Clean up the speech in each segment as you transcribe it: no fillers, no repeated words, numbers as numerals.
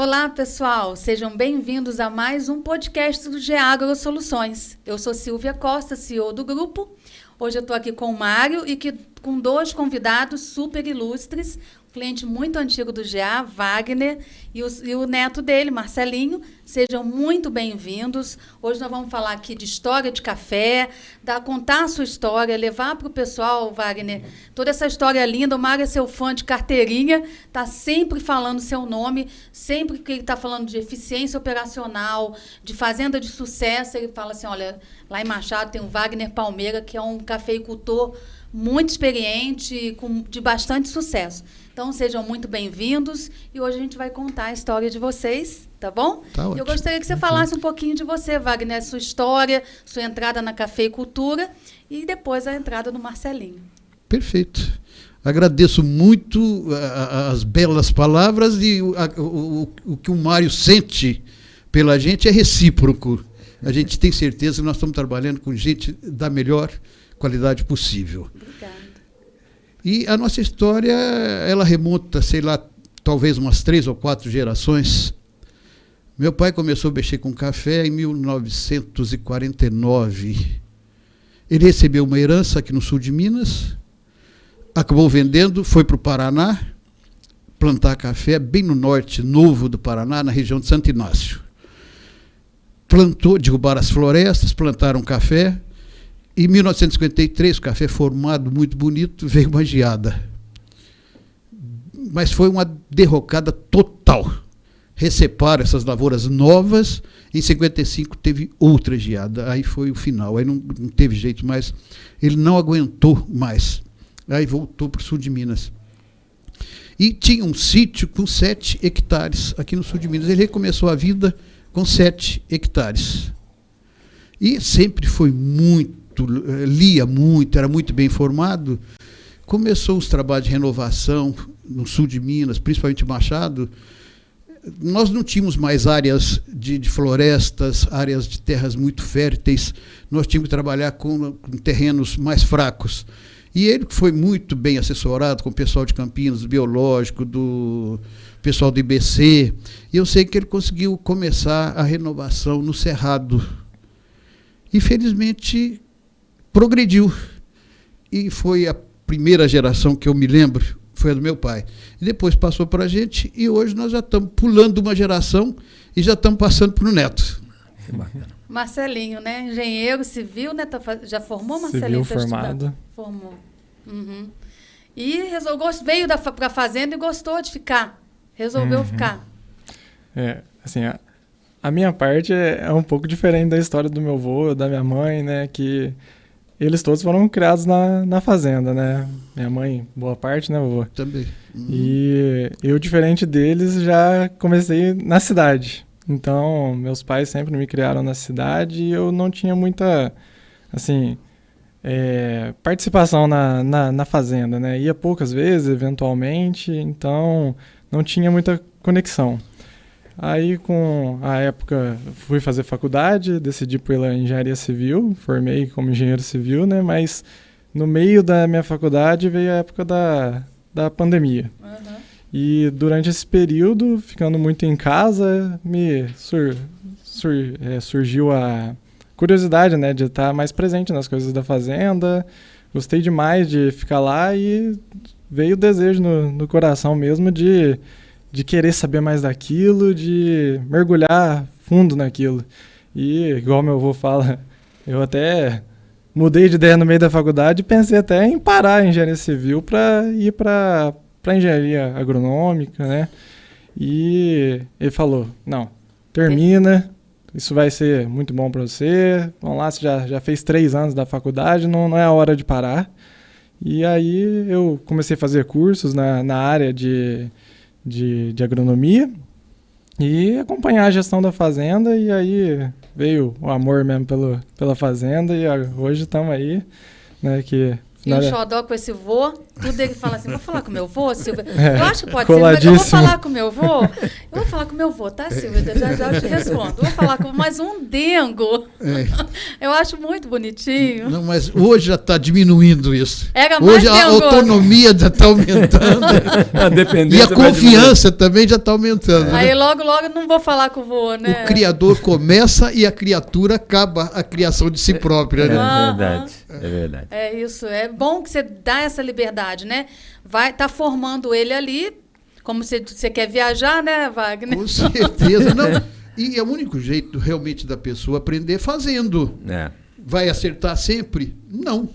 Olá, pessoal. Sejam bem-vindos a mais um podcast do GE Agro Soluções. Eu sou Silvia Costa, CEO do grupo. Hoje eu estou aqui com o Mário e com dois convidados super ilustres. Cliente muito antigo do GA, Wagner, e o neto dele, Marcelinho. Sejam muito bem-vindos. Hoje nós vamos falar aqui de história de café, contar a sua história, levar para o pessoal, Wagner, toda essa história linda. O Mário é seu fã de carteirinha, está sempre falando seu nome, sempre que ele está falando de eficiência operacional, de fazenda de sucesso, ele fala assim, olha, lá em Machado tem o Wagner Palmeira, que é um cafeicultor muito experiente, de bastante sucesso. Então, sejam muito bem-vindos e hoje a gente vai contar a história de vocês, tá bom? Tá ótimo. Eu gostaria que você falasse um pouquinho de você, Wagner, sua história, sua entrada na cafeicultura e depois a entrada no Marcelinho. Perfeito. Agradeço muito as belas palavras e o que o Mário sente pela gente é recíproco. A gente tem certeza que nós estamos trabalhando com gente da melhor qualidade possível. Obrigada. E a nossa história, ela remonta, sei lá, talvez umas 3 ou 4 gerações. Meu pai começou a mexer com café em 1949. Ele recebeu uma herança aqui no sul de Minas, acabou vendendo, foi para o Paraná, plantar café bem no norte novo do Paraná, na região de Santo Inácio. Derrubaram as florestas, plantaram café. Em 1953, o café formado, muito bonito, veio uma geada. Mas foi uma derrocada total. Receparam essas lavouras novas, em 55 teve outra geada, aí foi o final, aí não teve jeito mais, ele não aguentou mais, aí voltou para o sul de Minas. E tinha um sítio com 7 hectares aqui no sul de Minas, ele recomeçou a vida com 7 hectares. E sempre foi lia muito, era muito bem informado, começou os trabalhos de renovação no sul de Minas, principalmente Machado. Nós não tínhamos mais áreas de florestas, áreas de terras muito férteis, nós tínhamos que trabalhar com terrenos mais fracos. E ele foi muito bem assessorado com o pessoal de Campinas, do Biológico, do pessoal do IBC, e eu sei que ele conseguiu começar a renovação no Cerrado. E, felizmente, progrediu. E foi a primeira geração que eu me lembro, foi a do meu pai. E depois passou para a gente, e hoje nós já estamos pulando uma geração e já estamos passando para o neto. Que bacana. Marcelinho, né? Engenheiro civil, né? Já formou, Marcelinho? Civil formado. Formou. Uhum. E veio para a fazenda e gostou de ficar. Resolveu ficar. Assim, a minha parte é um pouco diferente da história do meu avô, da minha mãe, né? Que eles todos foram criados na fazenda, né? Minha mãe, boa parte, né, vovô? Também. E eu, diferente deles, já comecei na cidade. Então, meus pais sempre me criaram na cidade e eu não tinha muita, assim, participação na fazenda, né? Ia poucas vezes, eventualmente, então não tinha muita conexão. Aí, com a época, fui fazer faculdade, decidi pela engenharia civil, formei como engenheiro civil, né? Mas no meio da minha faculdade veio a época da pandemia. Uhum. E durante esse período, ficando muito em casa, me surgiu a curiosidade, né? De estar mais presente nas coisas da fazenda. Gostei demais de ficar lá e veio o desejo no coração mesmo de querer saber mais daquilo, de mergulhar fundo naquilo. E, igual meu avô fala, eu até mudei de ideia no meio da faculdade e pensei até em parar a engenharia civil para ir para engenharia agronômica, né? E ele falou, não, termina, isso vai ser muito bom para você, vamos lá, você já fez 3 anos da faculdade, não é a hora de parar. E aí eu comecei a fazer cursos na área de agronomia e acompanhar a gestão da fazenda, e aí veio o amor mesmo pela fazenda, e hoje estamos aí, né, que E o xodó com esse vô, tudo ele fala assim, vou falar com meu vô, Silvia? Eu acho que pode coladíssimo. ser, mas eu vou falar com meu vô. Eu vou falar com meu vô, tá, Silvia? Já eu te respondo. Vou falar com mais um dengo. Eu acho muito bonitinho. Não, mas hoje já está diminuindo isso. Era mais hoje a autonomia já está aumentando. E a confiança também já está aumentando. Aí né? logo não vou falar com o vô, né? O criador começa e a criatura acaba a criação de si própria, né? É verdade. É isso, é bom que você dá essa liberdade, né? Tá formando ele ali, como você quer viajar, né, Wagner? Com certeza. Não, e é o único jeito realmente da pessoa aprender fazendo. Vai acertar sempre? Não.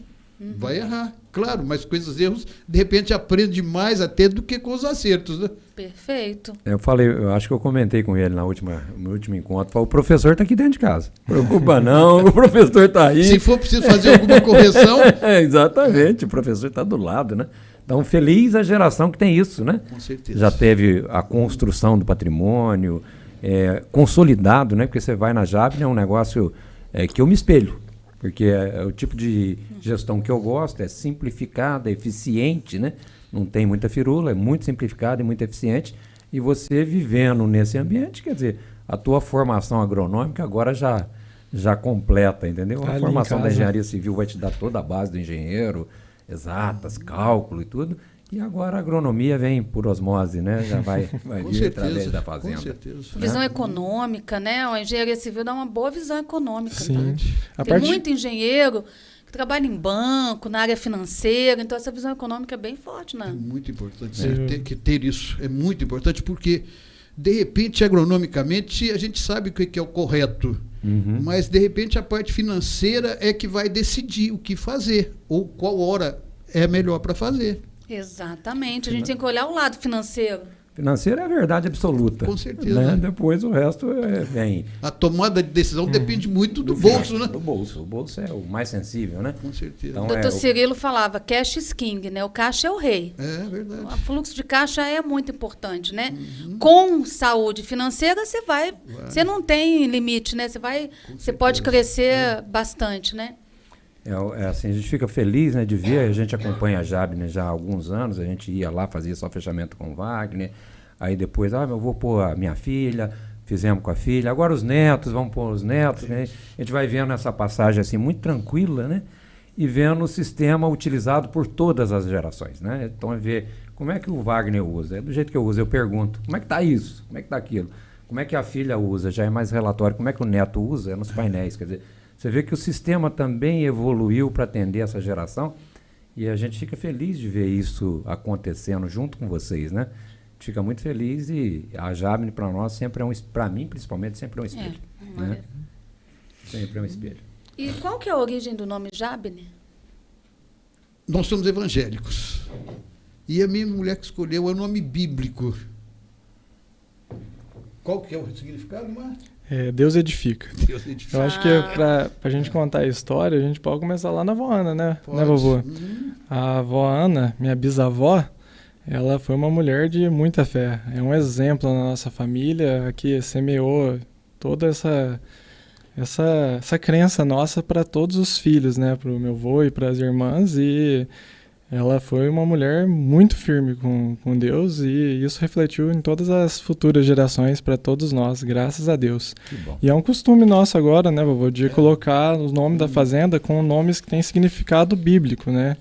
Vai errar, claro, mas com esses erros, de repente aprende mais até do que com os acertos, né? Perfeito. Eu acho que eu comentei com ele no último encontro, falei, o professor está aqui dentro de casa. Não preocupa não, o professor está aí. Se for preciso fazer alguma correção... Exatamente, o professor está do lado, né? Então, feliz a geração que tem isso, né? Com certeza. Já teve a construção do patrimônio, consolidado, né? Porque você vai na Jabne, é um negócio que eu me espelho. Porque é o tipo de gestão que eu gosto, é simplificada, é eficiente, né? Não tem muita firula, é muito simplificada e muito eficiente. E você vivendo nesse ambiente, quer dizer, a tua formação agronômica agora já completa, entendeu? A formação da engenharia civil vai te dar toda a base do engenheiro, exatas, cálculo e tudo. E agora a agronomia vem por osmose, né? Já vai vir através da fazenda. Com certeza. Visão econômica, né? A engenharia civil dá uma boa visão econômica. Sim. Tá? Tem muito engenheiro que trabalha em banco, na área financeira, então essa visão econômica é bem forte, né? É muito importante ter isso. É muito importante porque, de repente, agronomicamente, a gente sabe o que é o correto. Mas, de repente, a parte financeira é que vai decidir o que fazer ou qual hora é melhor para fazer. Exatamente. A gente tem que olhar o lado financeiro. Financeiro é a verdade absoluta. Com certeza. Né? Depois o resto vem. A tomada de decisão depende muito do bolso, né? Do bolso. O bolso é o mais sensível, né? Com certeza. Então, o doutor Cirilo falava, cash is king, né? O caixa é o rei. É verdade. O fluxo de caixa é muito importante, né? Com saúde financeira, você não tem limite, né? Você pode crescer bastante, né? Assim, a gente fica feliz, né, de ver, a gente acompanha a Jabne já há alguns anos, a gente ia lá, fazia só fechamento com o Wagner, aí depois, eu vou pôr a minha filha, fizemos com a filha, agora os netos, vamos pôr os netos, né? A gente vai vendo essa passagem assim, muito tranquila, né? E vendo o sistema utilizado por todas as gerações, né? Então, ver como é que o Wagner usa, do jeito que eu uso, eu pergunto, como é que está isso? Como é que está aquilo? Como é que a filha usa? Já é mais relatório, como é que o neto usa? É nos painéis, quer dizer, você vê que o sistema também evoluiu para atender essa geração e a gente fica feliz de ver isso acontecendo junto com vocês, né? A gente fica muito feliz e a Jabne para nós sempre para mim principalmente, sempre é um espelho. Né? Sempre é um espelho. E qual que é a origem do nome Jabne? Nós somos evangélicos. E a minha mulher que escolheu é o nome bíblico. Qual que é o significado, Márcio? Deus edifica. Deus edifica. Eu acho que para a gente contar a história, a gente pode começar lá na avó Ana, né? Pode. Né, vovô? A avó Ana, minha bisavó, ela foi uma mulher de muita fé. É um exemplo na nossa família que semeou toda essa crença nossa para todos os filhos, né? Para o meu avô e para as irmãs. E ela foi uma mulher muito firme com Deus e isso refletiu em todas as futuras gerações para todos nós, graças a Deus. Que bom. E é um costume nosso agora, né, vovô, de colocar o nome da fazenda com nomes que têm significado bíblico, né?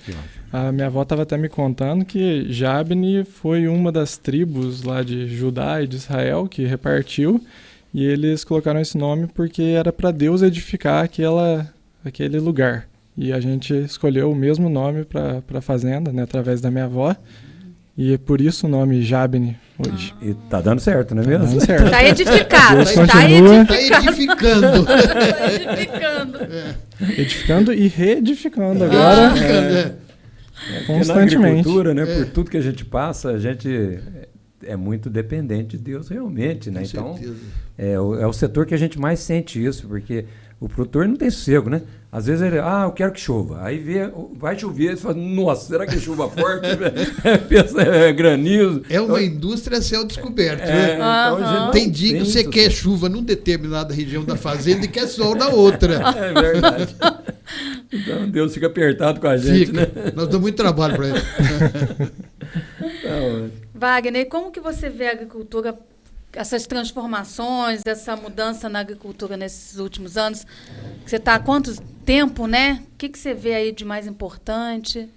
A minha avó estava até me contando que Jabne foi uma das tribos lá de Judá e de Israel que repartiu e eles colocaram esse nome porque era para Deus edificar aquele lugar. E a gente escolheu o mesmo nome para a fazenda, né, através da minha avó. E é por isso o nome Jabne hoje. E tá dando certo, não é mesmo? Tá dando certo. Está edificado. Está edificando. Está edificando. Edificando e reedificando agora. Constantemente. Na agricultura, né, por tudo que a gente passa, a gente é muito dependente de Deus realmente, né? Então, é o setor que a gente mais sente isso, porque o produtor não tem sossego, né? Às vezes ele, eu quero que chova. Aí vai chover, ele fala, nossa, será que é chuva forte? Pensa, granizo. É uma indústria a céu descoberto, né? Então, tem dia que você quer chuva numa determinada região da fazenda e quer sol na outra. É verdade. Então Deus fica apertado com a gente, né? Nós damos muito trabalho para ele. Wagner, como que você vê a agricultura, essas transformações, essa mudança na agricultura nesses últimos anos? Você está há quanto tempo, né? O que você vê aí de mais importante?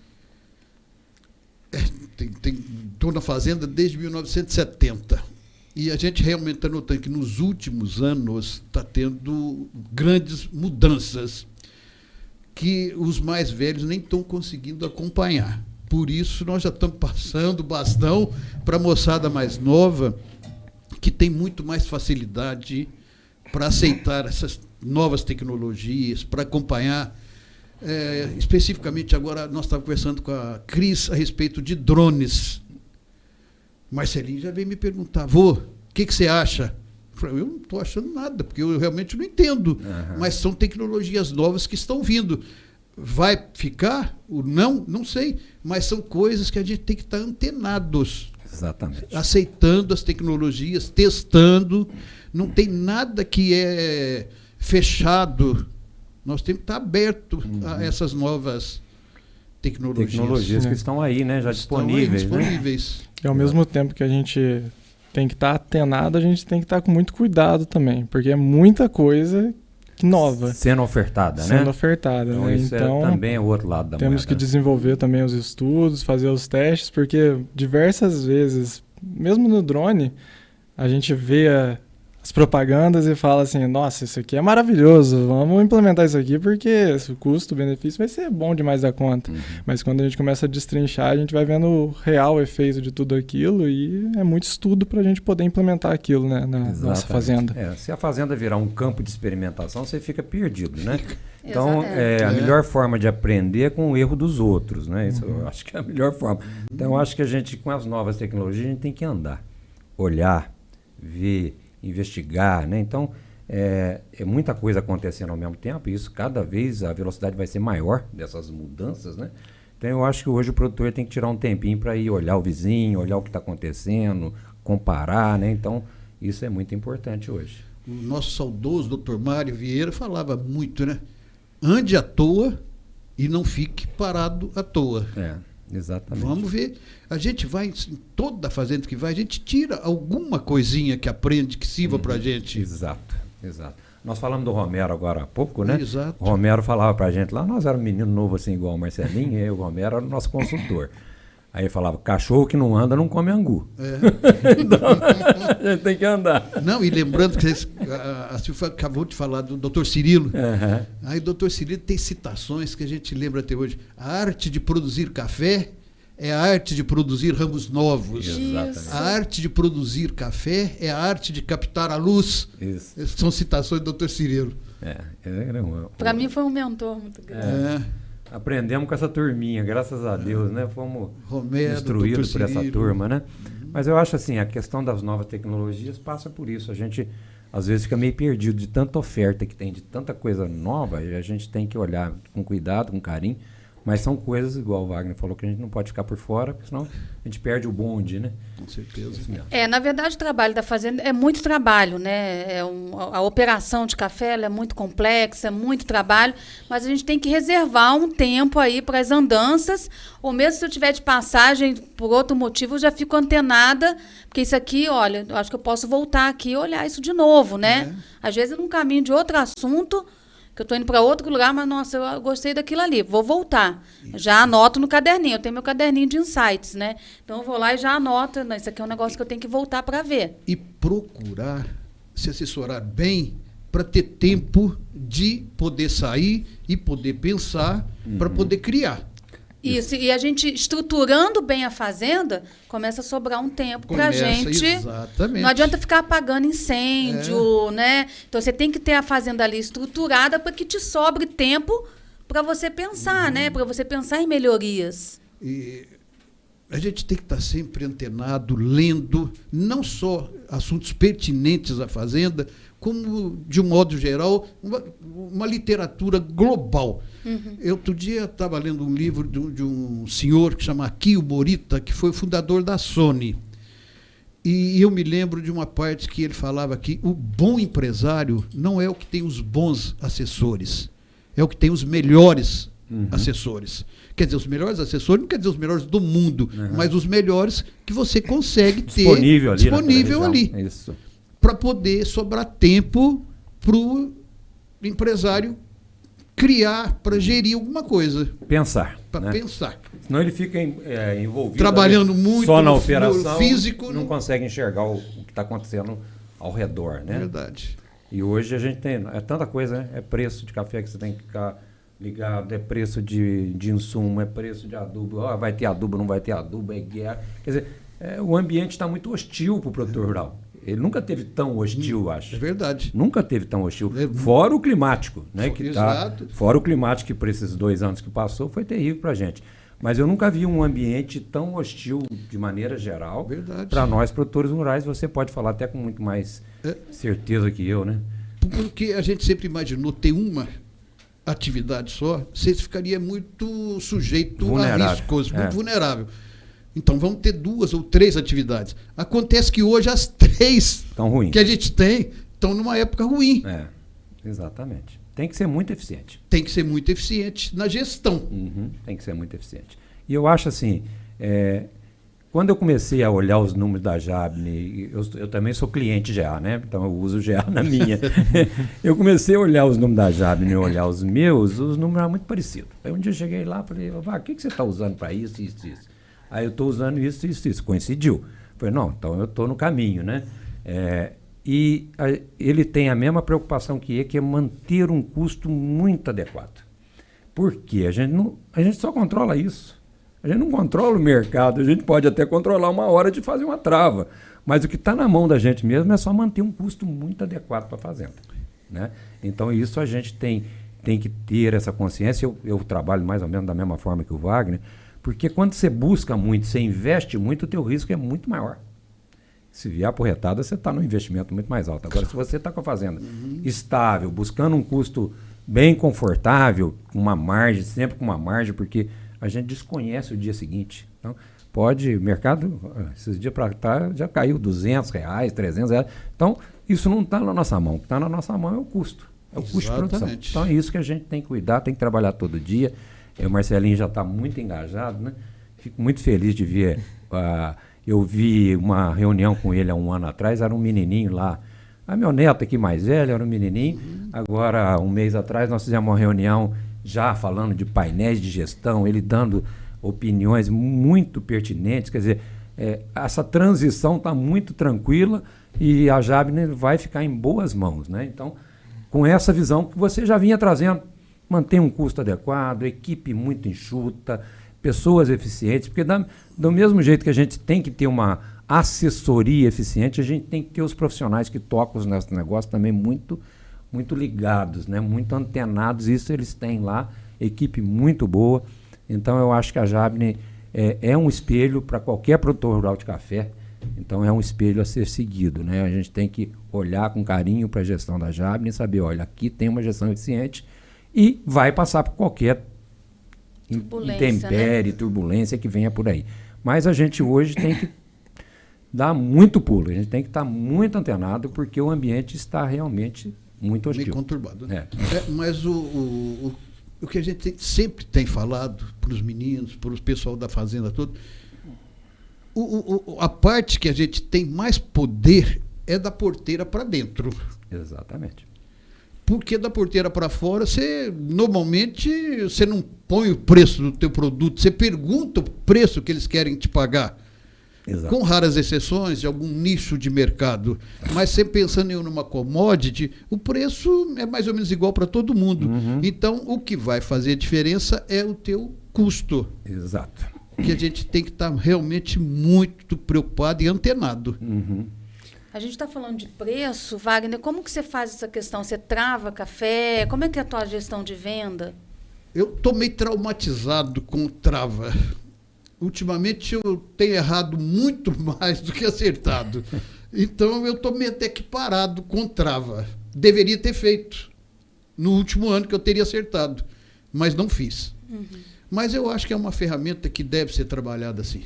Estou na fazenda desde 1970. E a gente realmente está notando que nos últimos anos está tendo grandes mudanças que os mais velhos nem estão conseguindo acompanhar. Por isso, nós já estamos passando o bastão para a moçada mais nova, que tem muito mais facilidade para aceitar essas novas tecnologias, para acompanhar. Especificamente, agora, nós estávamos conversando com a Cris a respeito de drones. Marcelinho já veio me perguntar, vô, o que você acha? Eu falei, eu não estou achando nada, porque eu realmente não entendo. Mas são tecnologias novas que estão vindo. Vai ficar? Não sei. Mas são coisas que a gente tem que estar antenados. Exatamente. Aceitando as tecnologias, testando. Não tem nada que é fechado. Nós temos que estar aberto a essas novas tecnologias. Tecnologias que estão aí, né? Já disponíveis. Disponíveis. E ao mesmo tempo que a gente tem que estar atenado, a gente tem que estar com muito cuidado também, porque é muita coisa nova. Sendo ofertada, né? Sendo ofertada, então, né? Isso então também é o outro lado da moeda. Temos que desenvolver também os estudos, fazer os testes, porque diversas vezes, mesmo no drone, a gente vê as propagandas e fala assim, nossa, isso aqui é maravilhoso, vamos implementar isso aqui porque o custo-benefício vai ser bom demais da conta. Mas quando a gente começa a destrinchar, a gente vai vendo o real efeito de tudo aquilo e é muito estudo para a gente poder implementar aquilo, né, na nossa fazenda. Se a fazenda virar um campo de experimentação, você fica perdido, né? Então, a melhor forma de aprender é com o erro dos outros, né? Isso eu acho que é a melhor forma. Então, eu acho que a gente, com as novas tecnologias, a gente tem que andar, olhar, ver, investigar, né? Então, é muita coisa acontecendo ao mesmo tempo e isso, cada vez, a velocidade vai ser maior dessas mudanças, né? Então, eu acho que hoje o produtor tem que tirar um tempinho para ir olhar o vizinho, olhar o que está acontecendo, comparar, né? Então, isso é muito importante hoje. O nosso saudoso Dr. Mário Vieira falava muito, né? Ande à toa e não fique parado à toa. Exatamente. Vamos ver. A gente vai, em toda fazenda que vai, a gente tira alguma coisinha que aprende, que sirva para a gente. Exato. Nós falamos do Romero agora há pouco, né? Exato. O Romero falava para a gente lá, nós éramos um menino novo assim, igual o Marcelinho, e o Romero era o nosso consultor. Aí ele falava, cachorro que não anda não come angu. Então, a gente tem que andar. Não, e lembrando que a Silvia acabou de falar do Dr. Cirilo. Aí o Dr. Cirilo tem citações que a gente lembra até hoje. A arte de produzir café é a arte de produzir ramos novos. Exatamente. A arte de produzir café é a arte de captar a luz. Isso. São citações do Dr. Cirilo. Para mim foi um mentor muito grande. Aprendemos com essa turminha, graças a Deus, né? Fomos Romero, instruídos por essa turma, né? Mas eu acho assim, a questão das novas tecnologias passa por isso. A gente, às vezes, fica meio perdido de tanta oferta que tem, de tanta coisa nova, e a gente tem que olhar com cuidado, com carinho. Mas são coisas, igual o Wagner falou, que a gente não pode ficar por fora, porque senão a gente perde o bonde, né? Com certeza. Na verdade, o trabalho da fazenda é muito trabalho, né? A operação de café ela é muito complexa, é muito trabalho, mas a gente tem que reservar um tempo aí para as andanças, ou mesmo se eu tiver de passagem por outro motivo, eu já fico antenada, porque isso aqui, olha, eu acho que eu posso voltar aqui e olhar isso de novo, né? Às vezes, num caminho de outro assunto, que eu estou indo para outro lugar, mas, nossa, eu gostei daquilo ali, vou voltar. Isso. Já anoto no caderninho, eu tenho meu caderninho de insights, né? Então, eu vou lá e já anoto, isso aqui é um negócio que eu tenho que voltar para ver. E procurar se assessorar bem para ter tempo de poder sair e poder pensar, para poder criar. Isso, e a gente estruturando bem a fazenda, começa a sobrar um tempo para a gente. Exatamente. Não adianta ficar apagando incêndio, né? Então, você tem que ter a fazenda ali estruturada para que te sobre tempo para você pensar, né? Para você pensar em melhorias. E a gente tem que estar sempre antenado, lendo, não só assuntos pertinentes à fazenda, como, de um modo geral, uma literatura global. Eu, outro dia, estava lendo um livro de um senhor que chama Akio Morita, que foi o fundador da Sony. E eu me lembro de uma parte que ele falava que o bom empresário não é o que tem os bons assessores, é o que tem os melhores assessores. Quer dizer, os melhores assessores não quer dizer os melhores do mundo, mas os melhores que você consegue ter disponível ali. Isso. Para poder sobrar tempo para o empresário criar, para gerir alguma coisa. Pensar. Para pensar. Senão ele fica envolvido. Trabalhando muito só na operação, físico. Não consegue enxergar o que está acontecendo ao redor, né? Verdade. E hoje a gente tem tanta coisa, né? É preço de café que você tem que ficar ligado, é preço de insumo, é preço de adubo. Vai ter adubo, não vai ter adubo, é guerra. Quer dizer, o ambiente está muito hostil para o produtor rural. Ele nunca teve tão hostil, acho. É verdade. Nunca teve tão hostil. Fora o climático, né? Exato. Fora o climático, que por esses 2 anos que passou foi terrível para a gente. Mas eu nunca vi um ambiente tão hostil de maneira geral. Para nós, produtores rurais, você pode falar até com muito mais certeza que eu, né? Porque a gente sempre imaginou ter uma atividade só, você ficaria muito sujeito a riscos, muito vulnerável. Então vamos ter 2 ou 3 atividades. Acontece que hoje as 3 que a gente tem estão numa época ruim. Exatamente. Tem que ser muito eficiente. Tem que ser muito eficiente na gestão. Tem que ser muito eficiente. E eu acho assim, quando eu comecei a olhar os números da Jabne, eu também sou cliente GA, né? Então eu uso o GA na minha. Eu comecei a olhar os números da Jabne e olhar os meus, os números eram muito parecidos. Aí um dia eu cheguei lá e falei, o que você está usando para isso, isso, isso? Aí eu estou usando isso, isso, isso. Coincidiu. Falei, não, então eu estou no caminho, né? Ele tem a mesma preocupação que é manter um custo muito adequado. Por quê? A gente só controla isso. A gente não controla o mercado. A gente pode até controlar uma hora de fazer uma trava. Mas o que está na mão da gente mesmo é só manter um custo muito adequado para a fazenda, né? Então isso a gente tem que ter essa consciência. Eu trabalho mais ou menos da mesma forma que o Wagner. Porque quando você busca muito, você investe muito, o teu risco é muito maior. Se vier aporretada, você está num investimento muito mais alto. Agora, se você está com a fazenda estável, buscando um custo bem confortável, com uma margem, sempre com uma margem, porque a gente desconhece o dia seguinte. Então, o mercado, esses dias para trás, já caiu R$200, R$300. Então, isso não está na nossa mão. O que está na nossa mão é o custo. É o custo de produção. Então, é isso que a gente tem que cuidar, tem que trabalhar todo dia. O Marcelinho já está muito engajado, né? Fico muito feliz de ver. Eu vi uma reunião com ele há 1 ano atrás, era um menininho lá. A meu neto aqui mais velho era um menininho. Agora, 1 mês atrás, nós fizemos uma reunião já falando de painéis de gestão, ele dando opiniões muito pertinentes. Quer dizer, essa transição está muito tranquila e a Jabne vai ficar em boas mãos, né? Então, com essa visão que você já vinha trazendo, manter um custo adequado, equipe muito enxuta, pessoas eficientes, porque do mesmo jeito que a gente tem que ter uma assessoria eficiente, a gente tem que ter os profissionais que tocam nesse negócio também muito, muito ligados, né? Muito antenados. Isso eles têm lá, equipe muito boa. Então eu acho que a Jabne é um espelho para qualquer produtor rural de café. Então é um espelho a ser seguido, né? A gente tem que olhar com carinho para a gestão da Jabne e saber, olha, aqui tem uma gestão eficiente e vai passar por qualquer intempérie, turbulência que venha por aí. Mas a gente hoje tem que dar muito pulo, a gente tem que estar muito antenado, porque o ambiente está realmente muito hostil. Meio conturbado, né? Mas o que a gente sempre tem falado para os meninos, para o pessoal da fazenda todo, a parte que a gente tem mais poder é da porteira para dentro. Exatamente. Porque da porteira para fora, normalmente você não põe o preço do teu produto, você pergunta o preço que eles querem te pagar. Exato. Com raras exceções de algum nicho de mercado. Mas sempre pensando em uma commodity, o preço é mais ou menos igual para todo mundo. Então, o que vai fazer a diferença é o teu custo. Exato. Que a gente tem que estar realmente muito preocupado e antenado. A gente está falando de preço, Wagner. Como que você faz essa questão? Você trava café? Como é que é a tua gestão de venda? Eu estou meio traumatizado com trava. Ultimamente eu tenho errado muito mais do que acertado. Então eu estou meio até que parado com trava. Deveria ter feito. No último ano que eu teria acertado. Mas não fiz. Mas eu acho que é uma ferramenta que deve ser trabalhada assim.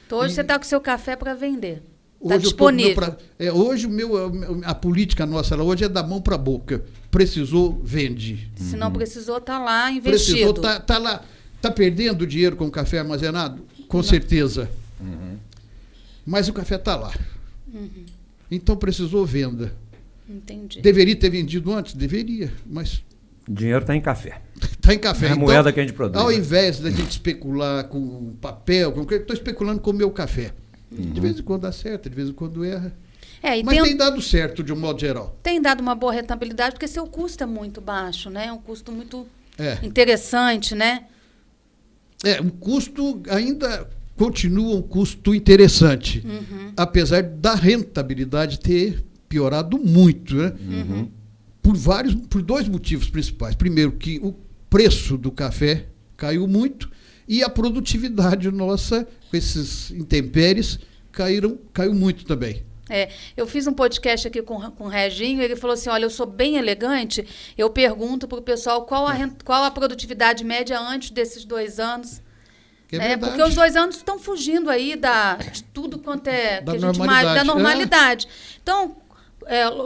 Então hoje você está com o seu café para vender? Está disponível. Hoje a política nossa hoje é da mão para a boca. Precisou, vende. Se não precisou, está lá investido. Precisou, está lá. Está perdendo dinheiro com o café armazenado? Com certeza. Mas o café está lá. Então precisou, venda. Entendi. Deveria ter vendido antes? Deveria, mas... Dinheiro está em café. Está em café. É a então, moeda que a gente produz. Ao invés da gente especular com papel, estou especulando com o meu café. De vez em quando dá certo, de vez em quando erra. Mas tem dado certo, de um modo geral. Tem dado uma boa rentabilidade, porque seu custo é muito baixo, né? É um custo muito interessante, né? O custo ainda continua um custo interessante, apesar da rentabilidade ter piorado muito, né? Por dois motivos principais. Primeiro, que o preço do café caiu muito e a produtividade nossa, com esses intempéries, caiu muito também. Eu fiz um podcast aqui com o Reginho, ele falou assim, olha, eu sou bem elegante, eu pergunto para o pessoal qual a produtividade média antes desses 2 anos. Porque os 2 anos estão fugindo aí de tudo quanto da normalidade. Então,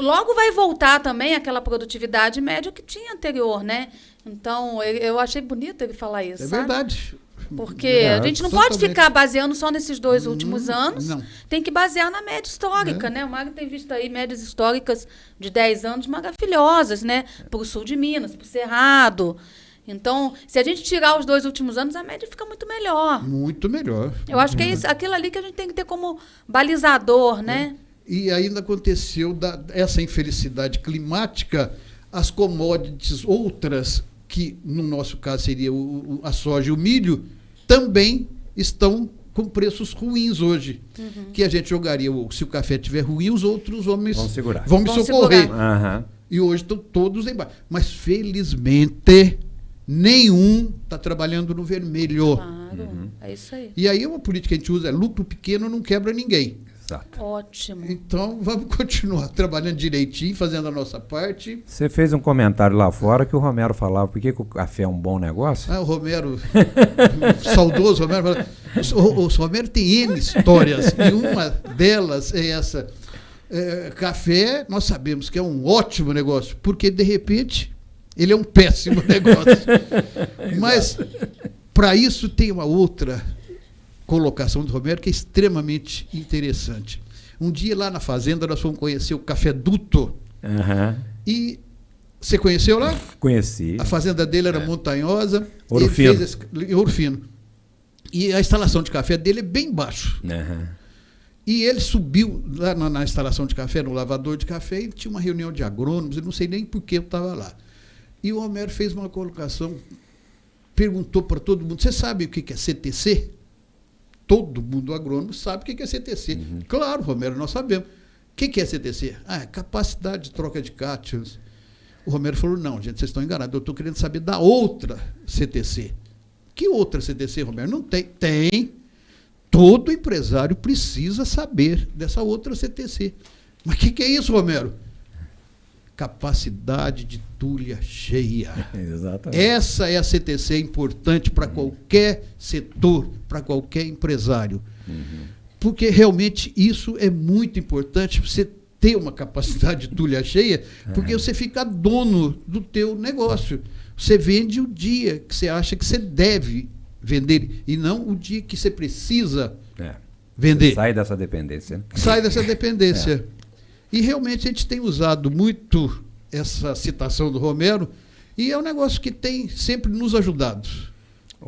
logo vai voltar também aquela produtividade média que tinha anterior, né? Então, eu achei bonito ele falar isso. É verdade. Porque a gente não pode ficar baseando só nesses 2 últimos anos. Não. Tem que basear na média histórica, né? O Mário tem visto aí médias históricas de 10 anos maravilhosas, né? Para o sul de Minas, para o Cerrado. Então, se a gente tirar os 2 últimos anos, a média fica muito melhor. Muito melhor. Eu acho que é aquilo ali que a gente tem que ter como balizador, né? E ainda aconteceu essa infelicidade climática, as commodities outras, que no nosso caso seria a soja e o milho, também estão com preços ruins hoje. Que a gente jogaria, se o café estiver ruim, os outros vão me socorrer. E hoje estão todos embaixo. Mas, felizmente, nenhum está trabalhando no vermelho. Claro, é isso aí. E aí uma política que a gente usa é lucro pequeno não quebra ninguém. Exato. Ótimo. Então, vamos continuar trabalhando direitinho, fazendo a nossa parte. Você fez um comentário lá fora que o Romero falava por que o café é um bom negócio? O Romero, o saudoso Romero, o Romero tem N histórias, e uma delas é essa. Café, nós sabemos que é um ótimo negócio, porque, de repente, ele é um péssimo negócio. Mas, para isso, tem uma outra colocação do Romero que é extremamente interessante. Um dia lá na fazenda nós fomos conhecer o Café Duto. E você conheceu lá? Conheci. A fazenda dele era montanhosa. Ouro Fino. Ouro Fino. E a instalação de café dele é bem baixo. E ele subiu lá na instalação de café, no lavador de café, e tinha uma reunião de agrônomos, eu não sei nem por que eu estava lá. E o Romero fez uma colocação, perguntou para todo mundo, você sabe o que é CTC? Todo mundo agrônomo sabe o que é CTC. Claro, Romero, nós sabemos. O que é CTC? Capacidade de troca de cátions. O Romero falou, não, gente, vocês estão enganados, eu estou querendo saber da outra CTC. Que outra CTC, Romero? Não tem. Tem. Todo empresário precisa saber dessa outra CTC. Mas o que é isso, Romero? Capacidade de tulha cheia. Exatamente. Essa é a CTC importante para qualquer setor, para qualquer empresário. Porque realmente isso é muito importante, você ter uma capacidade de tulha cheia, porque você fica dono do teu negócio. Você vende o dia que você acha que você deve vender, e não o dia que você precisa vender. Você sai dessa dependência. Sai dessa dependência. E realmente a gente tem usado muito essa citação do Romero, e é um negócio que tem sempre nos ajudado.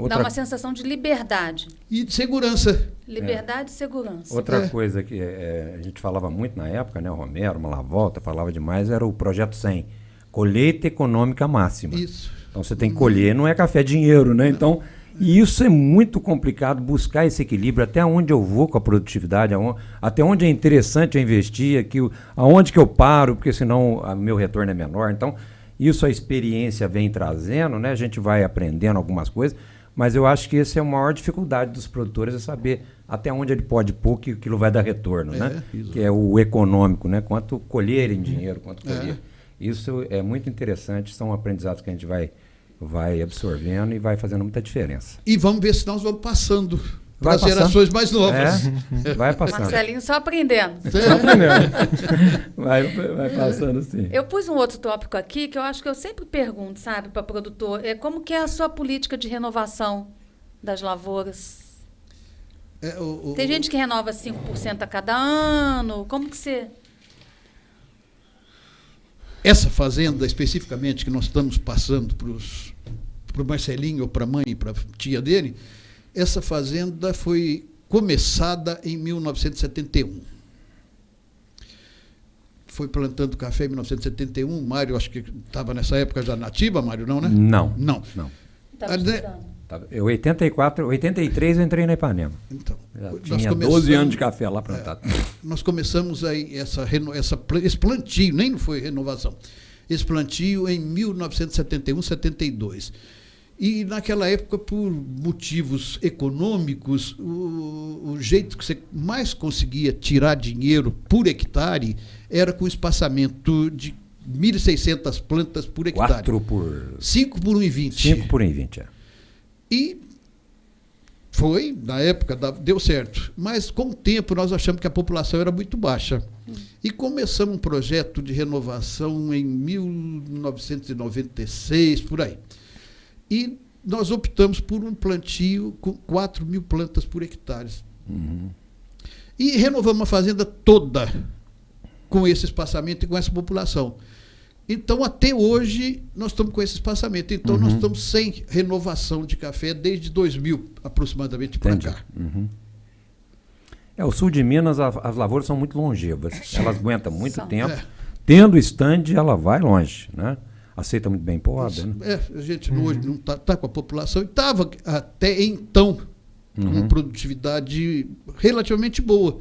Dá uma sensação de liberdade. E de segurança. Liberdade e segurança. Outra coisa que a gente falava muito na época, né, o Romero, Malavolta, falava demais, era o Projeto 100. Colheita econômica máxima. Isso. Então você tem que colher, não é café dinheiro, né? Então, e isso é muito complicado, buscar esse equilíbrio, até onde eu vou com a produtividade, até onde é interessante eu investir, aonde que eu paro, porque senão o meu retorno é menor. Então, isso a experiência vem trazendo, né? A gente vai aprendendo algumas coisas, mas eu acho que essa é a maior dificuldade dos produtores, é saber até onde ele pode pôr que aquilo vai dar retorno, né? Que é o econômico, né? Quanto colher em dinheiro, quanto colher. Isso é muito interessante, são aprendizados que a gente vai absorvendo e vai fazendo muita diferença. E vamos ver se nós vamos passando para as gerações mais novas. Vai passando. Marcelinho só aprendendo. Só aprendendo. Vai passando sim. Eu pus um outro tópico aqui que eu acho que eu sempre pergunto, sabe, para produtor, como que é a sua política de renovação das lavouras? Tem gente que renova 5% a cada ano. Como que você... Essa fazenda, especificamente, que nós estamos passando para o Marcelinho, ou para a mãe e para a tia dele, essa fazenda foi começada em 1971. Foi plantando café em 1971. Mário, acho que estava nessa época já nativa, Mário, não, né? Não. Estava estudando? Em 83 eu entrei na Ipanema. Então, já tinha 12 anos de café lá plantado. Nós começamos aí esse plantio, nem não foi renovação, esse plantio em 1971, 72. E naquela época, por motivos econômicos, o jeito que você mais conseguia tirar dinheiro por hectare era com espaçamento de 1.600 plantas por hectare. 5 por 1,20. 5 por 1,20, E foi, na época, deu certo. Mas, com o tempo, nós achamos que a população era muito baixa. E começamos um projeto de renovação em 1996, por aí. E nós optamos por um plantio com 4.000 plantas por hectare. E renovamos a fazenda toda com esse espaçamento e com essa população. Então, até hoje, nós estamos com esse espaçamento. Então, nós estamos sem renovação de café desde 2000, aproximadamente, para cá. O sul de Minas, as lavouras são muito longevas. Elas aguentam muito tempo. Tendo stand, ela vai longe, né? Aceita muito bem poda, né? A gente hoje não está com a população. E estava, até então, com uma produtividade relativamente boa,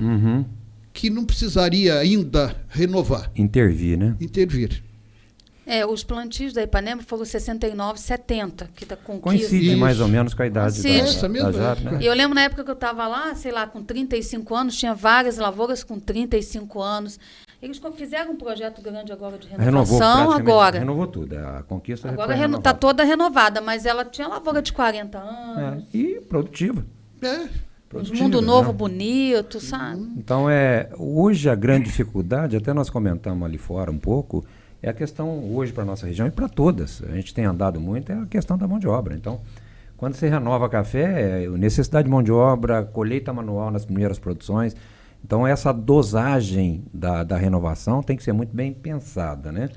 que não precisaria ainda renovar. Intervir, né? Intervir. Os plantios da Ipanema foram 69, 70, que está com coincide mais ou menos com a idade da Jabe, né? E eu lembro na época que eu estava lá, sei lá, com 35 anos, tinha várias lavouras com 35 anos. Eles fizeram um projeto grande agora de renovação. Renovou tudo. A conquista agora está toda renovada, mas ela tinha lavoura de 40 anos. E produtiva. Mundo novo, bonito, sabe? Então, hoje a grande dificuldade, até nós comentamos ali fora um pouco, é a questão hoje para a nossa região e para todas. A gente tem andado muito, é a questão da mão de obra. Então, quando você renova café, necessidade de mão de obra, colheita manual nas primeiras produções. Então, essa dosagem da renovação tem que ser muito bem pensada, né?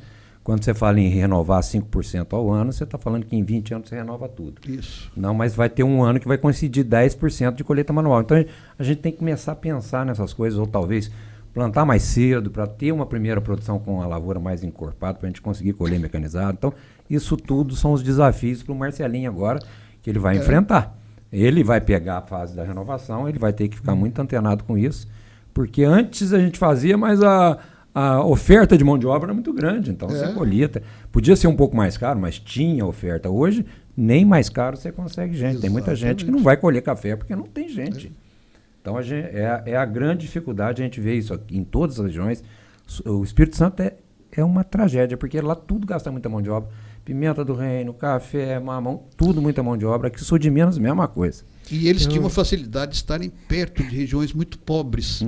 Quando você fala em renovar 5% ao ano, você está falando que em 20 anos você renova tudo. Isso. Não, mas vai ter um ano que vai coincidir 10% de colheita manual. Então, a gente tem que começar a pensar nessas coisas, ou talvez plantar mais cedo para ter uma primeira produção com a lavoura mais encorpada, para a gente conseguir colher mecanizado. Então, isso tudo são os desafios para o Marcelinho agora, que ele vai enfrentar. Ele vai pegar a fase da renovação, ele vai ter que ficar muito antenado com isso, porque antes a gente fazia, mas a oferta de mão de obra era muito grande, então você colhia. Podia ser um pouco mais caro, mas tinha oferta. Hoje, nem mais caro você consegue gente. Exatamente. Tem muita gente que não vai colher café porque não tem gente. Então, é a grande dificuldade, a gente vê isso aqui em todas as regiões. O Espírito Santo é uma tragédia, porque lá tudo gasta muita mão de obra. Pimenta do reino, café, mamão, tudo muita mão de obra. Aqui sul de Minas, mesma coisa. E eles tinham a facilidade de estarem perto de regiões muito pobres.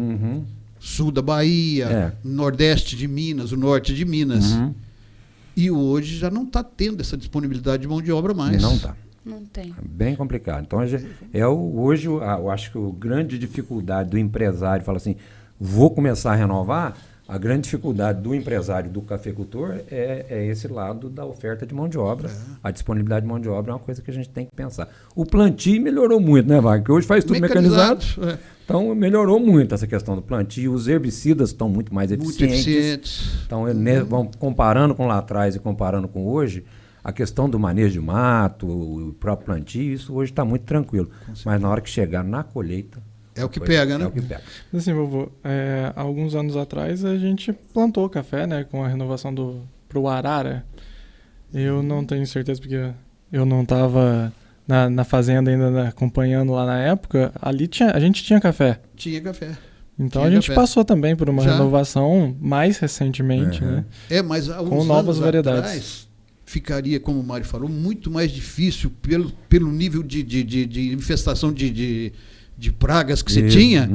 Sul da Bahia, nordeste de Minas, o norte de Minas. E hoje já não está tendo essa disponibilidade de mão de obra mais. Não está. Não tem. É bem complicado. Então, hoje, eu acho que a grande dificuldade do empresário, fala assim, vou começar a renovar, a grande dificuldade do empresário, do cafeicultor, é esse lado da oferta de mão de obra. A disponibilidade de mão de obra é uma coisa que a gente tem que pensar. O plantio melhorou muito, né, Wagner? Porque hoje faz tudo mecanizado. Então, melhorou muito essa questão do plantio. Os herbicidas estão muito mais eficientes. Então, vamos comparando com lá atrás e comparando com hoje, a questão do manejo de mato, o próprio plantio, isso hoje está muito tranquilo. Mas na hora que chegar na colheita... É o que pega, né? É o que pega. Assim, vovô, alguns anos atrás a gente plantou café, né? Com a renovação pro Arara. Eu não tenho certeza porque eu não estava na fazenda ainda acompanhando lá na época. Ali a gente tinha café. Tinha café. Então a gente passou também por uma renovação mais recentemente, né? Mas com novas variedades. Atrás, ficaria, como o Mário falou, muito mais difícil pelo nível de infestação de de pragas que você tinha,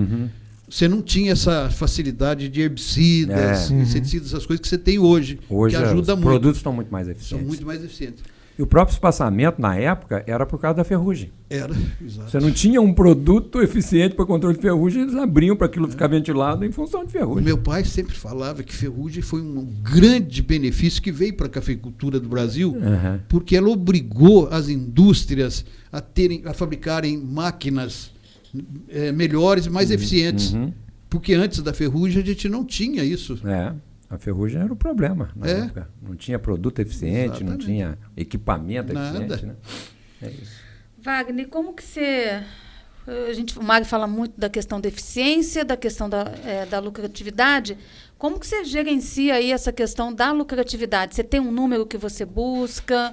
você não tinha essa facilidade de herbicidas, inseticidas, essas coisas que você tem hoje, Hoje que ajuda os muito. produtos estão muito mais eficientes. São muito mais eficientes. E o próprio espaçamento, na época, era por causa da ferrugem. Era, exato. Você não tinha um produto eficiente para controle de ferrugem, eles abriam para aquilo ficar ventilado em função de O ferrugem. meu pai sempre falava que ferrugem foi um grande benefício que veio para a cafeicultura do Brasil, porque ela obrigou as indústrias a fabricarem máquinas melhores, mais eficientes. Porque antes da ferrugem a gente não tinha isso. A ferrugem era o problema na É. época. Não tinha produto eficiente, não Exatamente. tinha equipamento Nada. eficiente. Né? É isso. Wagner, como que você... o Mário fala muito da questão da eficiência, da questão da lucratividade. Como que você gerencia aí essa questão da lucratividade? Você tem um número que você busca?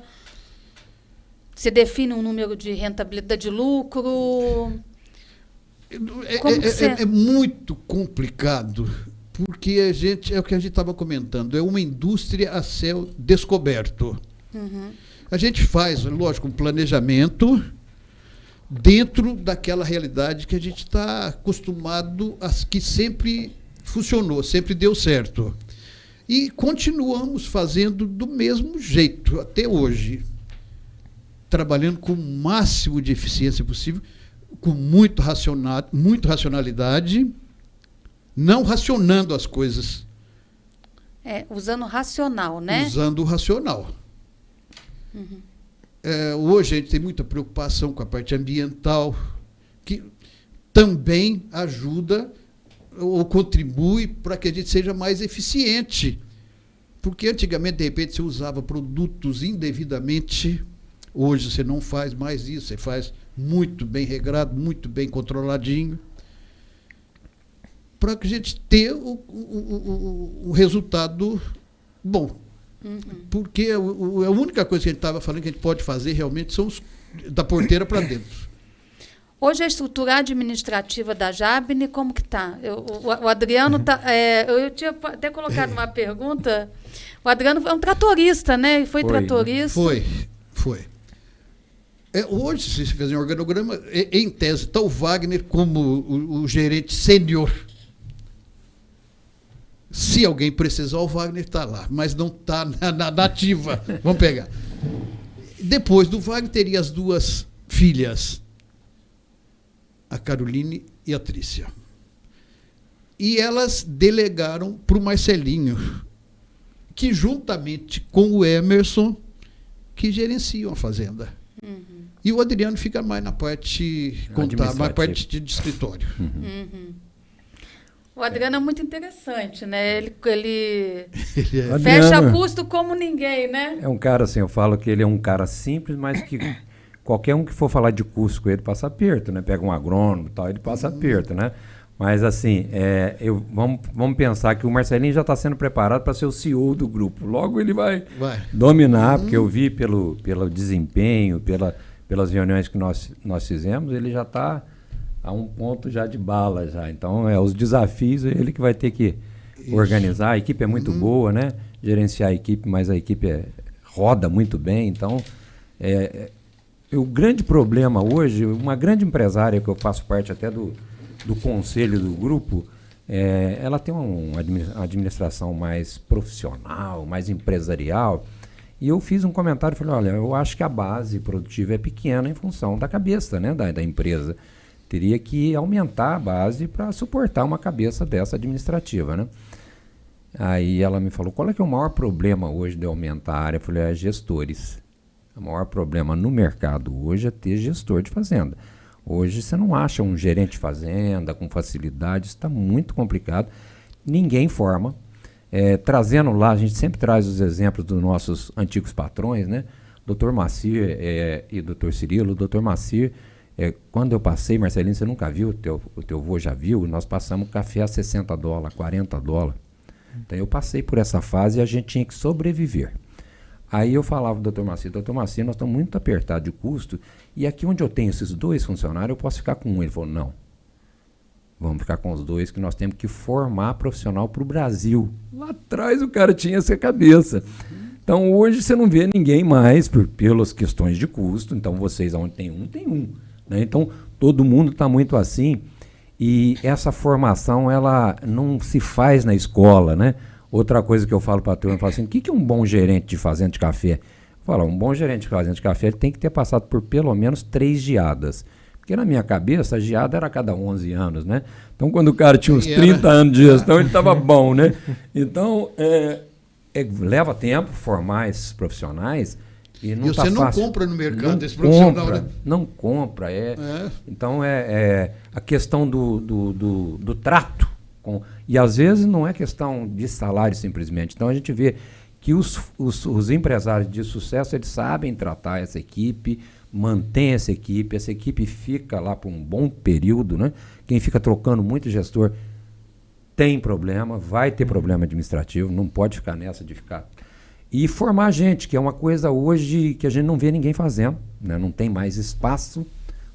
Você define um número de rentabilidade, de lucro? Como que você... É muito complicado, porque é o que a gente estava comentando, é uma indústria a céu descoberto. A gente faz, lógico, um planejamento dentro daquela realidade que a gente está acostumado, que sempre funcionou, sempre deu certo. E continuamos fazendo do mesmo jeito até hoje, trabalhando com o máximo de eficiência possível, com muita racionalidade, não racionando as coisas. Usando racional, né? Usando o racional. Hoje a gente tem muita preocupação com a parte ambiental, que também ajuda ou contribui para que a gente seja mais eficiente. Porque antigamente, de repente, você usava produtos indevidamente. Hoje você não faz mais isso, você faz muito bem regrado, muito bem controladinho, para que a gente tenha um resultado bom. Porque a única coisa que a gente estava falando que a gente pode fazer realmente são da porteira para dentro. Hoje a estrutura administrativa da Jabne, como que está? O Adriano está... eu tinha até colocado uma pergunta. O Adriano é um tratorista, né? E foi tratorista. Foi. Hoje, se você fizer um organograma, em tese, está o Wagner como o gerente sênior. Se alguém precisar, o Wagner está lá, mas não está na ativa. Vamos pegar. Depois do Wagner, teria as duas filhas, a Caroline e a Trícia. E elas delegaram para o Marcelinho, que juntamente com o Emerson, que gerenciam a fazenda. E o Adriano fica mais na parte contábil, mais parte de escritório. O Adriano é muito interessante, né? Ele Ele fecha custo como ninguém, né? É um cara assim, eu falo que ele é um cara simples, mas que qualquer um que for falar de custo com ele passa aperto, né? Pega um agrônomo e tal, ele passa aperto, né? Mas assim, vamos pensar que o Marcelinho já está sendo preparado para ser o CEO do grupo. Logo ele vai dominar, porque eu vi pelo desempenho, pelas reuniões que nós fizemos, ele já está a um ponto já de bala já. Então, os desafios, ele que vai ter que organizar. A equipe é muito boa, né? Gerenciar a equipe, mas a equipe roda muito bem. Então, o grande problema hoje, uma grande empresária, que eu faço parte até do conselho do grupo, ela tem uma administração mais profissional, mais empresarial. E eu fiz um comentário e falei, olha, eu acho que a base produtiva é pequena em função da cabeça, né, da empresa. Teria que aumentar a base para suportar uma cabeça dessa administrativa, né? Aí ela me falou, qual é que é o maior problema hoje de aumentar a área? Eu falei, gestores. O maior problema no mercado hoje é ter gestor de fazenda. Hoje você não acha um gerente de fazenda com facilidade, isso está muito complicado. Ninguém forma. Trazendo lá, a gente sempre traz os exemplos dos nossos antigos patrões, né? Dr. Macir e Dr. Cirilo. Dr. Macir, quando eu passei, Marcelinho, você nunca viu, o teu avô já viu, nós passamos café a $60, $40. Então eu passei por essa fase e a gente tinha que sobreviver. Aí eu falava do Dr. Macir, nós estamos muito apertados de custo, e aqui onde eu tenho esses 2 funcionários, eu posso ficar com um. Ele falou, não, vamos ficar com os 2, que nós temos que formar profissional para o Brasil. Lá atrás o cara tinha essa cabeça. Então hoje você não vê ninguém mais, pelas questões de custo, então vocês onde tem um, né? Então, todo mundo está muito assim. E essa formação, ela não se faz na escola, né? Outra coisa que eu falo para a turma, eu falo assim, o que é um bom gerente de fazenda de café? Fala, um bom gerente de fazenda de café ele tem que ter passado por pelo menos 3 geadas. Porque na minha cabeça, a geada era a cada 11 anos, né? Então, quando o cara tinha uns 30 anos de gestão, ele estava bom, né? Então, leva tempo formar esses profissionais e não está fácil. E você não compra no mercado esse profissional, né? Não compra. Então, a questão do trato. E, às vezes, não é questão de salário, simplesmente. Então, a gente vê que os empresários de sucesso, eles sabem tratar essa equipe, mantém essa equipe fica lá por um bom período, né? Quem fica trocando muito gestor tem problema, vai ter problema administrativo, não pode ficar nessa de ficar... E formar gente, que é uma coisa hoje que a gente não vê ninguém fazendo, né? Não tem mais espaço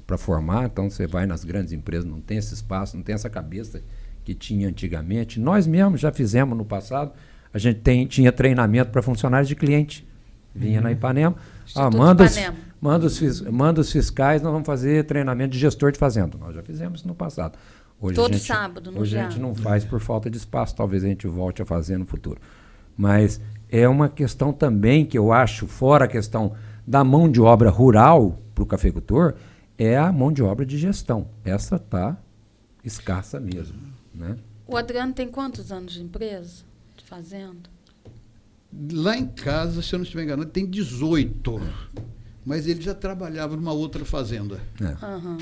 para formar, então você vai nas grandes empresas, não tem esse espaço, não tem essa cabeça que tinha antigamente. Nós mesmos já fizemos no passado, a gente tinha treinamento para funcionários de cliente, vinha na Ipanema, manda os fiscais, nós vamos fazer treinamento de gestor de fazenda. Nós já fizemos isso no passado. Todo sábado, no Hoje a gente não faz por falta de espaço, talvez a gente volte a fazer no futuro. Mas é uma questão também que eu acho, fora a questão da mão de obra rural para o cafeicultor, é a mão de obra de gestão. Essa está escassa mesmo, né? O Adriano tem quantos anos de empresa, de fazenda? Lá em casa, se eu não estiver enganado, tem 18. Mas ele já trabalhava numa outra fazenda. Uhum.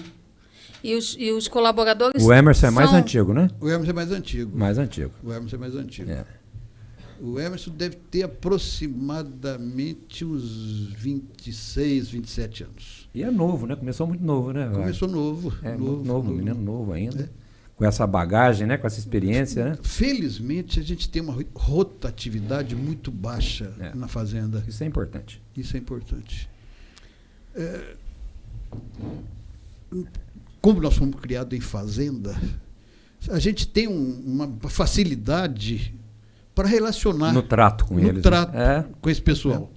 E os colaboradores... O Emerson é mais antigo, né? O Emerson é mais antigo. Mais antigo. O Emerson é mais antigo. É. O Emerson deve ter aproximadamente uns 26, 27 anos. E é novo, né? Começou muito novo, né? Começou novo. Muito novo, menino novo ainda. Com essa bagagem, né? Com essa experiência, né? Felizmente, a gente tem uma rotatividade muito baixa na fazenda. Isso é importante. Isso é importante. Como nós fomos criados em fazenda, a gente tem uma facilidade para relacionar no trato com eles. Com esse pessoal.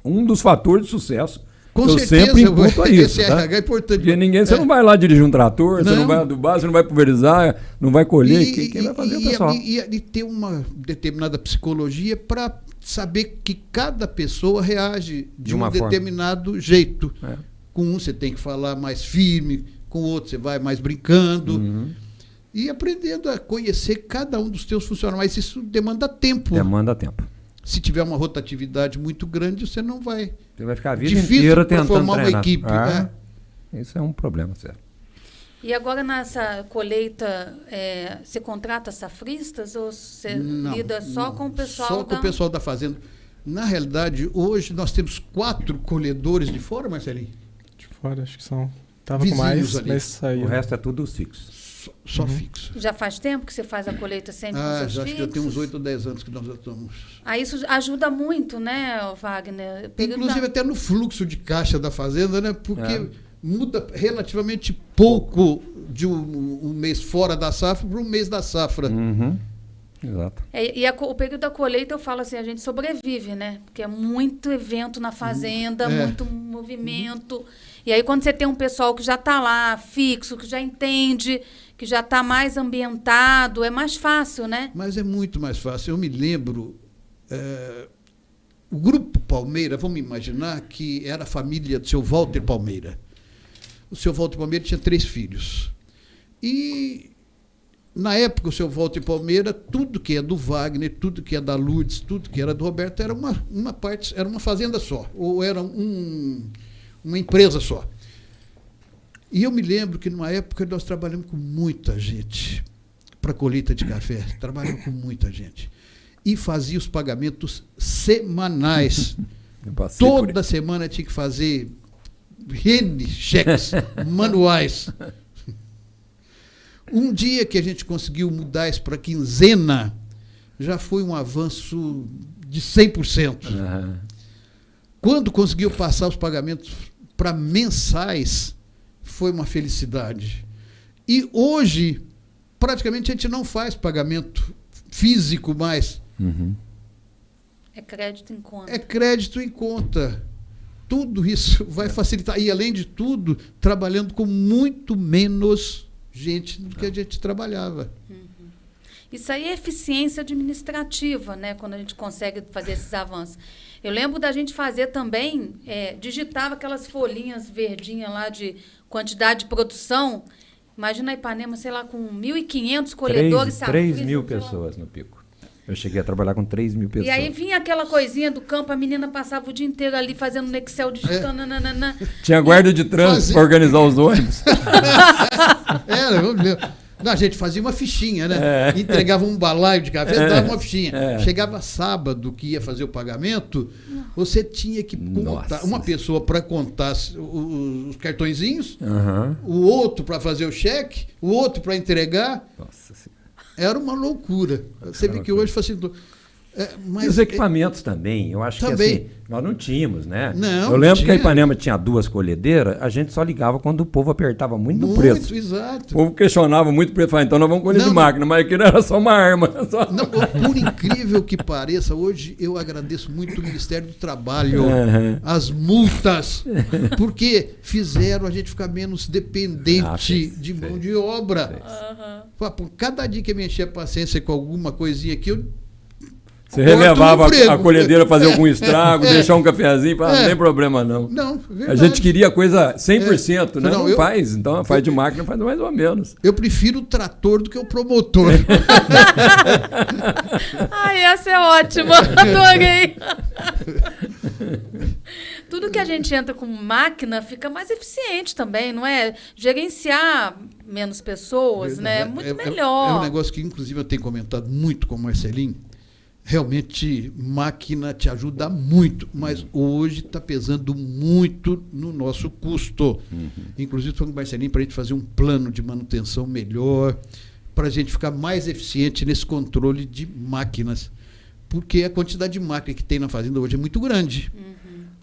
Um dos fatores de sucesso. Com eu certeza, sempre imputo a isso. Esse RH é importante. Porque você não vai lá dirigir um trator, você não vai adubar, você não vai pulverizar, não vai colher. Quem vai fazer é o pessoal. E ter uma determinada psicologia para saber que cada pessoa reage de um determinado jeito. Com um você tem que falar mais firme, com o outro você vai mais brincando. Uhum. E aprendendo a conhecer cada um dos teus funcionários. Mas isso demanda tempo. Demanda tempo. Se tiver uma rotatividade muito grande, você não vai... Você vai ficar a vida inteira tentando formar treinar. Uma equipe. Isso é um problema, sério. E agora nessa colheita, você contrata safristas ou você lida só com o pessoal Só com o pessoal da fazenda. Na realidade, hoje nós temos 4 colhedores de fora, Marcelinho? De fora, acho que são. Estava com Vizinhos mais, ali. mas saiu. O resto é tudo fixo. Só fixo. Já faz tempo que você faz a colheita sempre com seus já fixos? acho que já tem uns 8 ou 10 anos que nós já estamos. Isso ajuda muito, né, Wagner? Inclusive até no fluxo de caixa da fazenda, né? Porque muda relativamente pouco de um mês fora da safra para um mês da safra. Uhum. Exato. O período da colheita, eu falo assim, a gente sobrevive, né? Porque é muito evento na fazenda, muito movimento. E aí, quando você tem um pessoal que já está lá, fixo, que já entende, que já está mais ambientado, é mais fácil, né? Mas é muito mais fácil. Eu me lembro, o Grupo Palmeira, vamos imaginar que era a família do seu Walter Palmeira. O seu Walter Palmeira tinha 3 filhos. E... na época, o seu Walter Palmeira, tudo que é do Wagner, tudo que é da Lourdes, tudo que era do Roberto, era uma parte, era uma fazenda só, ou era uma empresa só. E eu me lembro que, numa época, nós trabalhamos com muita gente para a colheita de café, trabalhamos com muita gente. E fazia os pagamentos semanais. Toda semana tinha que fazer N cheques manuais. Um dia que a gente conseguiu mudar isso para quinzena, já foi um avanço de 100%. Uhum. Quando conseguiu passar os pagamentos para mensais, foi uma felicidade. E hoje, praticamente, a gente não faz pagamento físico mais. Uhum. É crédito em conta. É crédito em conta. tudo isso vai facilitar. E, além de tudo, trabalhando com muito menos gente do que a gente trabalhava. Isso aí é eficiência administrativa, né? Quando a gente consegue fazer esses avanços. Eu lembro da gente fazer também, digitava aquelas folhinhas verdinhas lá de quantidade de produção. Imagina a Ipanema, sei lá, com 1.500 colhedores. 3.000 pessoas no pico. Eu cheguei a trabalhar com 3.000 pessoas. E aí vinha aquela coisinha do campo, a menina passava o dia inteiro ali fazendo no Excel, digitando. Nananana. Tinha guarda de trânsito para organizar os ônibus. Vamos ver. Não, a gente fazia uma fichinha, né? Entregava um balaio de café, dava uma fichinha. Chegava sábado que ia fazer o pagamento, você tinha que contar. Uma pessoa para contar os cartõezinhos, o outro para fazer o cheque, o outro para entregar. Nossa Senhora. Era uma loucura. Você vê que hoje facilitou. Mas e os equipamentos também, eu acho também. Que assim, nós não tínhamos, né? Não, eu lembro que a Ipanema tinha 2 colhedeiras, a gente só ligava quando o povo apertava muito no preço. Exato. O povo questionava muito o preço, falava, então nós vamos colher de máquina, mas aquilo era só uma arma. Não, por incrível que pareça, hoje eu agradeço muito o Ministério do Trabalho, as multas, porque fizeram a gente ficar menos dependente de mão de obra. Por cada dia que eu me enchia a paciência com alguma coisinha aqui, você relevava a colhedeira, fazer algum estrago, deixar um cafezinho, não tem problema não. Não, verdade. A gente queria coisa 100%, né? Não faz, então faz de máquina, faz mais ou menos. Eu prefiro o trator do que o promotor. Ai, essa é ótima, adorei. Tudo que a gente entra com máquina fica mais eficiente também, não é? Gerenciar menos pessoas, né? É muito melhor. É um negócio que, inclusive, eu tenho comentado muito com o Marcelinho. Realmente, máquina te ajuda muito, mas hoje está pesando muito no nosso custo. Inclusive, estou com o Marcelinho para a gente fazer um plano de manutenção melhor, para a gente ficar mais eficiente nesse controle de máquinas. Porque a quantidade de máquina que tem na fazenda hoje é muito grande.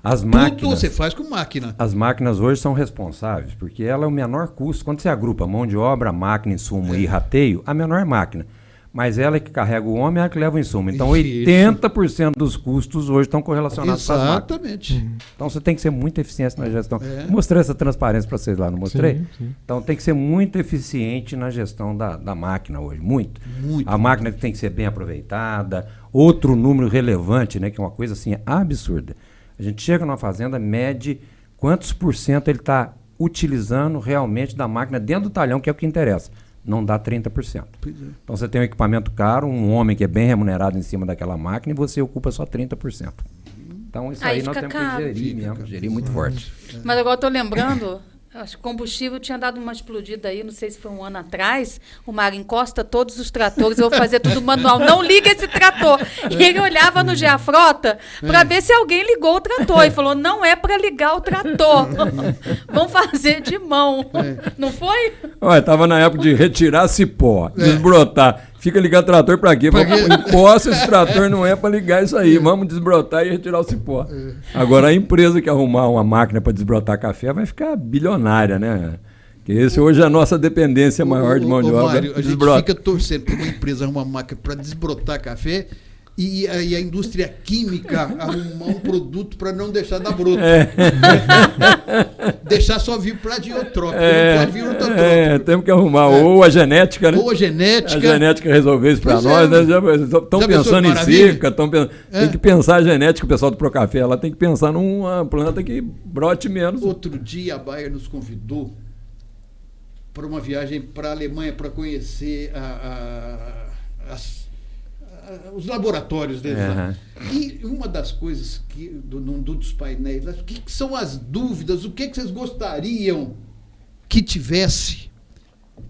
As máquinas, tudo você faz com máquina. As máquinas hoje são responsáveis, porque ela é o menor custo. Quando você agrupa mão de obra, máquina, insumo e rateio, a menor máquina. Mas ela é que carrega o homem, ela que leva o insumo. Então, 80% dos custos hoje estão correlacionados com as máquinas. Exatamente. Então, você tem que ser muito eficiente na gestão. Mostrei essa transparência para vocês lá, não mostrei? Sim. Então, tem que ser muito eficiente na gestão da máquina hoje. Muito. A máquina tem que ser bem aproveitada. Outro número relevante, né, que é uma coisa assim absurda. A gente chega numa fazenda, mede quantos por cento ele está utilizando realmente da máquina dentro do talhão, que é o que interessa. Não dá 30%. Então você tem um equipamento caro, um homem que é bem remunerado em cima daquela máquina e você ocupa só 30%. Então isso aí nós temos que gerir mesmo, gerir muito forte. Mas agora eu estou lembrando, acho que combustível tinha dado uma explodida aí, não sei se foi um ano atrás. O Mário encosta todos os tratores, eu vou fazer tudo manual. Não liga esse trator. E ele olhava no Geafrota para ver se alguém ligou o trator. E falou, não é para ligar o trator. Vamos fazer de mão. Não foi? Olha, estava na época de retirar cipó, desbrotar. Fica ligado o trator para quê? Encosta esse trator, não é para ligar isso aí. Vamos desbrotar e retirar o cipó. Agora, a empresa que arrumar uma máquina para desbrotar café vai ficar bilionária, né? Porque esse hoje é a nossa dependência maior de mão de obra. Mário, a gente fica torcendo para uma empresa arrumar uma máquina para desbrotar café e a indústria química arrumar um produto para não deixar dar broto. Deixar só vir para diotrópico, não pode vir ultratrópico. Temos que arrumar ou a genética, né? Ou a genética. A genética resolver isso para nós, né? Estão pensando em seca, tem que pensar a genética, o pessoal do Procafé, ela tem que pensar numa planta que brote menos. Outro dia a Bayer nos convidou para uma viagem para a Alemanha para conhecer os laboratórios deles lá. E uma das coisas que num dos painéis, o que são as dúvidas, o que vocês gostariam que tivesse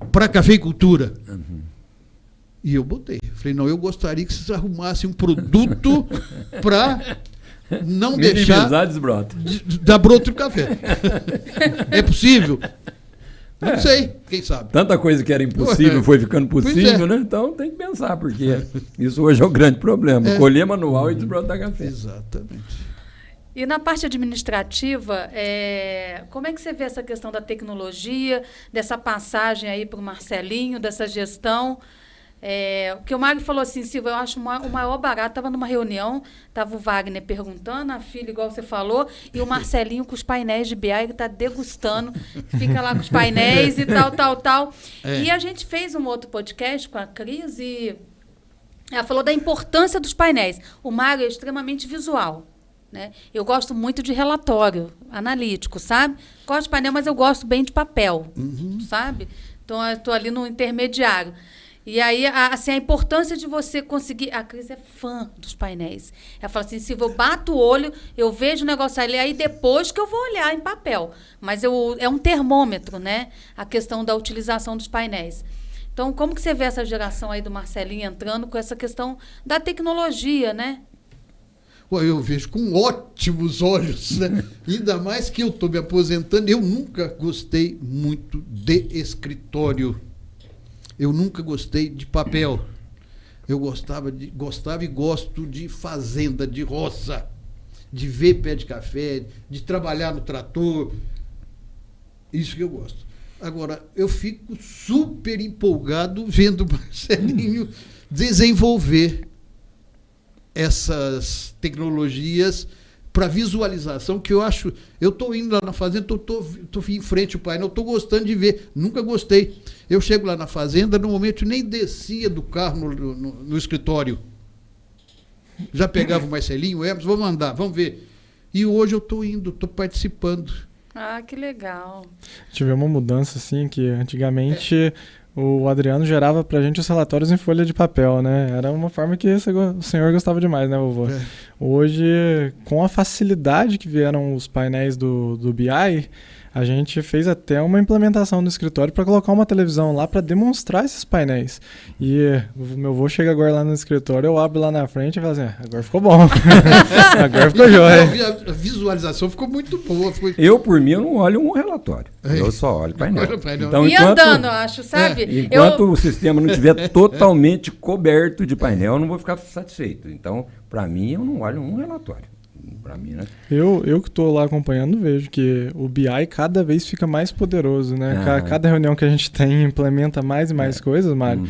para a cafeicultura? E eu botei. Falei, não, eu gostaria que vocês arrumassem um produto para não deixar desbroto. Dar broto no café. É possível? Não sei, quem sabe. Tanta coisa que era impossível foi ficando possível, né? Então tem que pensar, porque isso hoje é o grande problema. Colher manual e desbrotar café. Exatamente. E na parte administrativa, como é que você vê essa questão da tecnologia, dessa passagem aí para o Marcelinho, dessa gestão? O que o Mário falou assim, Silvia, eu acho o maior barato, estava numa reunião, estava o Wagner perguntando, a filha, igual você falou, e o Marcelinho com os painéis de BI, ele está degustando, fica lá com os painéis e tal. E a gente fez um outro podcast com a Cris e ela falou da importância dos painéis. O Mário é extremamente visual, né? Eu gosto muito de relatório analítico, sabe? Gosto de painel, mas eu gosto bem de papel, sabe? Então, eu estou ali no intermediário. E aí, assim, a importância de você conseguir... A Cris é fã dos painéis. Ela fala assim, se eu bato o olho, eu vejo o negócio ali, aí depois que eu vou olhar em papel. Mas é um termômetro, né? A questão da utilização dos painéis. Então, como que você vê essa geração aí do Marcelinho entrando com essa questão da tecnologia, né? Eu vejo com ótimos olhos, né? Ainda mais que eu estou me aposentando. Eu nunca gostei muito de escritório. Eu nunca gostei de papel. Eu gostava e gosto de fazenda, de roça, de ver pé de café, de trabalhar no trator. Isso que eu gosto. Agora, eu fico super empolgado vendo o Marcelinho desenvolver essas tecnologias para visualização, que eu acho... Eu estou indo lá na fazenda, estou em frente ao painel, estou gostando de ver. Nunca gostei. Eu chego lá na fazenda, no momento eu nem descia do carro no escritório. Já pegava o Marcelinho, vamos andar, vamos ver. E hoje eu estou indo, estou participando. Ah, que legal. Tive uma mudança, assim, que antigamente... O Adriano gerava pra gente os relatórios em folha de papel, né? Era uma forma que o senhor gostava demais, né, vovô? Hoje, com a facilidade que vieram os painéis do BI, a gente fez até uma implementação no escritório para colocar uma televisão lá para demonstrar esses painéis. E o meu avô chega agora lá no escritório, eu abro lá na frente e falo assim, agora ficou bom. Agora ficou jóia. A visualização ficou muito boa. Eu, por mim, eu não olho um relatório. Eu só olho painel. Então, andando, eu acho, sabe? Enquanto o sistema não estiver totalmente coberto de painel, eu não vou ficar satisfeito. Então, para mim, eu não olho um relatório. Para mim, né? Eu que estou lá acompanhando, vejo que o BI cada vez fica mais poderoso, né? Cada reunião que a gente tem implementa mais e mais coisas, Mário.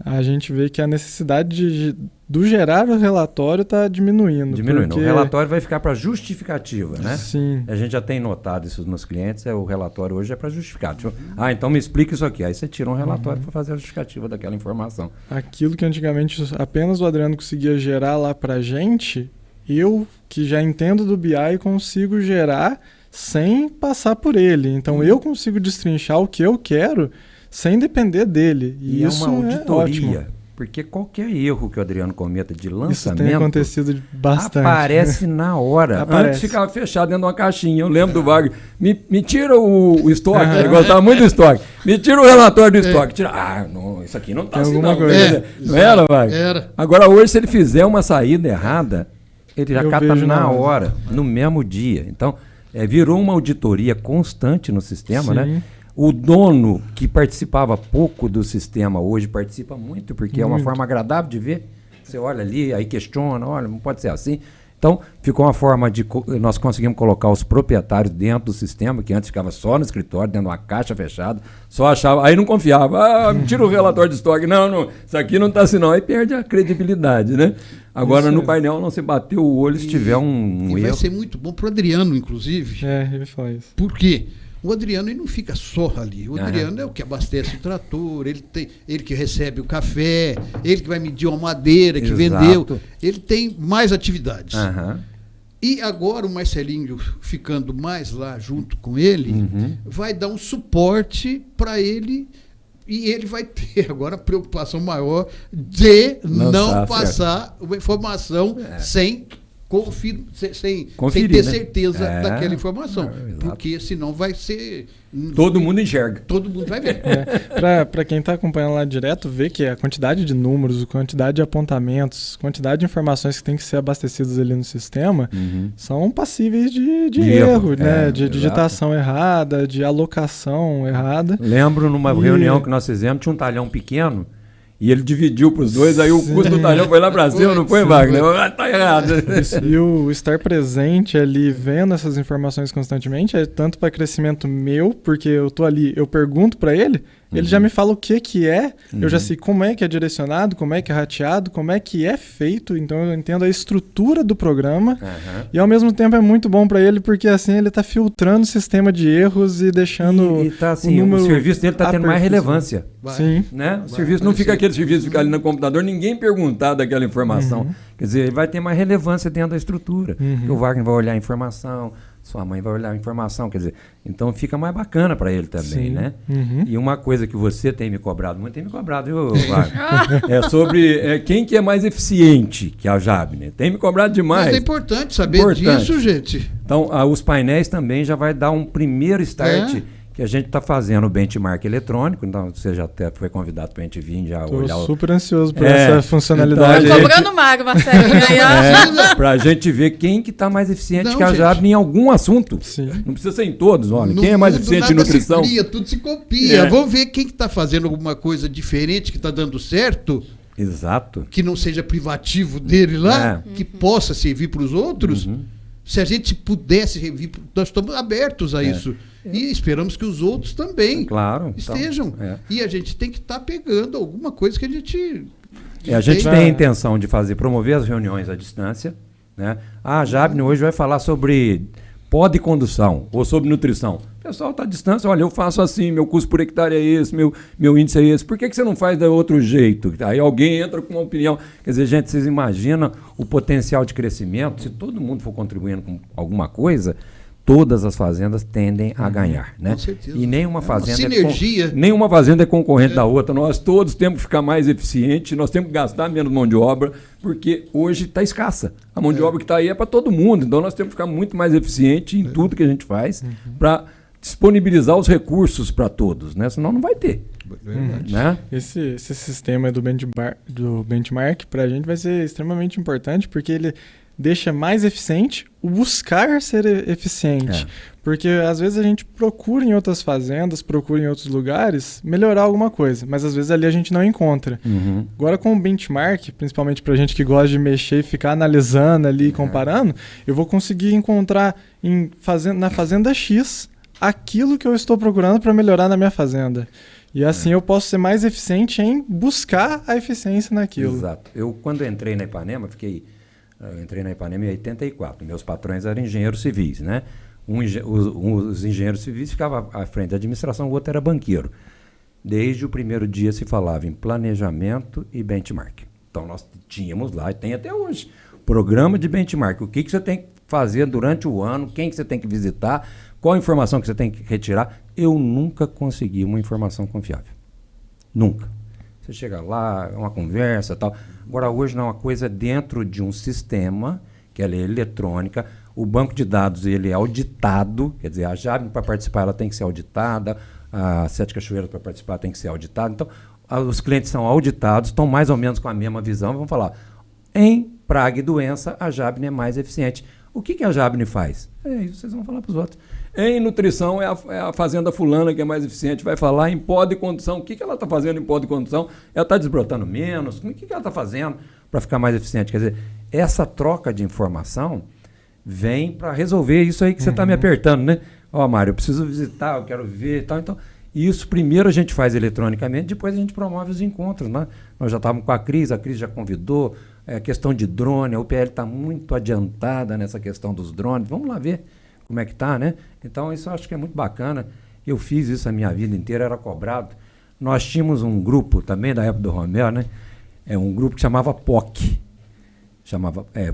A gente vê que a necessidade do gerar o relatório está diminuindo. Porque... O relatório vai ficar para justificativa, né? Sim. A gente já tem notado isso nos clientes, o relatório hoje é para justificar. Então me explica isso aqui. Aí você tira um relatório para fazer a justificativa daquela informação. Aquilo que antigamente apenas o Adriano conseguia gerar lá para a gente... Eu, que já entendo do BI, consigo gerar sem passar por ele. Então, eu consigo destrinchar o que eu quero sem depender dele. E isso é uma auditoria. É ótimo. Porque qualquer erro que o Adriano cometa de lançamento... Isso tem acontecido bastante. Aparece na hora. Antes ficava fechado dentro de uma caixinha. Eu lembro do Wagner. Me tira o estoque. Ele gostava muito do estoque. Me tira o relatório do estoque. Tira. Não, isso aqui não está assim não. Não era, Wagner? Era. Agora, hoje, se ele fizer uma saída errada... Ele já cata na hora, no mesmo dia. Então, virou uma auditoria constante no sistema, né? O dono que participava pouco do sistema hoje participa muito, porque é uma forma agradável de ver. Você olha ali, aí questiona, olha, não pode ser assim. Então, ficou uma forma de... Nós conseguimos colocar os proprietários dentro do sistema, que antes ficava só no escritório, dentro de uma caixa fechada, só achava... Aí não confiava. Me tira o relatório de estoque. Não, isso aqui não está assim não. Aí perde a credibilidade, né? Agora, no painel, não se bateu o olho se tiver um erro. Vai ser muito bom para o Adriano, inclusive. Ele fala isso. Por quê? O Adriano ele não fica só ali. O Adriano é o que abastece o trator, ele que recebe o café, ele que vai medir uma madeira que vendeu. Ele tem mais atividades. E agora o Marcelinho, ficando mais lá junto com ele, vai dar um suporte para ele. E ele vai ter agora a preocupação maior de não passar uma informação sem ter certeza daquela informação. Porque senão vai ser... Todo mundo enxerga. Todo mundo vai ver. Para quem está acompanhando lá direto, vê que a quantidade de números, a quantidade de apontamentos, a quantidade de informações que tem que ser abastecidas ali no sistema são passíveis de erro, né? De digitação errada, de alocação errada. Lembro numa reunião que nós fizemos, tinha um talhão pequeno, e ele dividiu para os dois, aí o custo do talhão foi lá para cima, não foi, Wagner? Tá errado. E o estar presente ali, vendo essas informações constantemente, é tanto para crescimento meu, porque eu tô ali, eu pergunto para ele, ele já me fala o que é, eu já sei como é que é direcionado, como é que é rateado, como é que é feito, então eu entendo a estrutura do programa e ao mesmo tempo é muito bom para ele porque assim ele tá filtrando o sistema de erros e deixando e tá, assim, o serviço dele tá tendo mais relevância. Sim. Né? O serviço não fica aquele serviço ficar ali no computador, ninguém perguntar daquela informação. Quer dizer, ele vai ter mais relevância dentro da estrutura. Porque o Wagner vai olhar a informação, sua mãe vai olhar a informação, quer dizer, então fica mais bacana para ele também, né? E uma coisa que você tem me cobrado muito, viu, Wagner? É sobre quem que é mais eficiente que a Jabner. Tem me cobrado demais. Mas é importante saber disso, gente. Então, os painéis também já vai dar um primeiro start que a gente está fazendo o benchmark eletrônico, então você já até foi convidado para a gente vir já olhar. Estou super ansioso por essa funcionalidade. Estou cobrando mago, Marcelo. Para a gente ver quem que está mais eficiente que a Jabner em algum assunto. Sim. Não precisa ser em todos, olha. Quem é mais eficiente em nutrição? Se cria, tudo se copia. Vamos ver quem que está fazendo alguma coisa diferente, que está dando certo. Exato. Que não seja privativo dele lá, que possa servir para os outros. Se a gente pudesse servir, nós estamos abertos a isso. E esperamos que os outros também estejam. E a gente tem que estar pegando alguma coisa que a gente... a gente tem a intenção de promover as reuniões à distância. Né? A Jabner hoje vai falar sobre pó de condução ou sobre nutrição. O pessoal está à distância, olha, eu faço assim, meu custo por hectare é esse, meu índice é esse. Por que você não faz de outro jeito? Aí alguém entra com uma opinião. Quer dizer, gente, vocês imaginam o potencial de crescimento? Se todo mundo for contribuindo com alguma coisa, todas as fazendas tendem a ganhar, né? Com certeza. E nenhuma fazenda nenhuma fazenda é concorrente da outra. Nós todos temos que ficar mais eficientes, nós temos que gastar menos mão de obra, porque hoje está escassa. A mão de obra que está aí é para todo mundo, então nós temos que ficar muito mais eficiente em tudo que a gente faz para disponibilizar os recursos para todos, né? Senão não vai ter. Né? Esse sistema do benchmark para a gente vai ser extremamente importante, porque ele deixa mais eficiente o buscar ser eficiente. Porque às vezes a gente procura em outras fazendas, procura em outros lugares melhorar alguma coisa, mas às vezes ali a gente não encontra. Agora com o benchmark, principalmente pra gente que gosta de mexer e ficar analisando ali e comparando, eu vou conseguir encontrar na fazenda X aquilo que eu estou procurando para melhorar na minha fazenda. E assim eu posso ser mais eficiente em buscar a eficiência naquilo. Exato. Eu, quando entrei na Ipanema, eu entrei na Ipanema em 84. Meus patrões eram engenheiros civis, né? Os engenheiros civis ficavam à frente da administração, o outro era banqueiro. Desde o primeiro dia se falava em planejamento e benchmark. Então nós tínhamos lá, e tem até hoje, programa de benchmark. O que você tem que fazer durante o ano, quem que você tem que visitar, qual a informação que você tem que retirar. Eu nunca consegui uma informação confiável. Nunca. Você chega lá, é uma conversa e tal. Agora, hoje não é uma coisa dentro de um sistema, que ela é eletrônica. O banco de dados ele é auditado, quer dizer, a Jabner para participar ela tem que ser auditada, a Sete Cachoeiras para participar tem que ser auditada. Então, os clientes são auditados, estão mais ou menos com a mesma visão. Vamos falar, em praga e doença, a Jabner é mais eficiente. O que a Jabner faz? Isso vocês vão falar para os outros. Em nutrição é a fazenda fulana que é mais eficiente. Vai falar em pó de condução. O que ela está fazendo em pó de condução? Ela está desbrotando menos? O que ela está fazendo para ficar mais eficiente? Quer dizer, essa troca de informação vem para resolver isso aí que você está me apertando, né? Mário, eu preciso visitar, eu quero ver e tal. Então, isso primeiro a gente faz eletronicamente, depois a gente promove os encontros, né? Nós já estávamos com a Cris já convidou, a questão de drone, a UPL está muito adiantada nessa questão dos drones. Vamos lá ver como é que está, né? Então, isso eu acho que é muito bacana. Eu fiz isso a minha vida inteira, era cobrado. Nós tínhamos um grupo também, da época do Romero, né? Um grupo que chamava POC.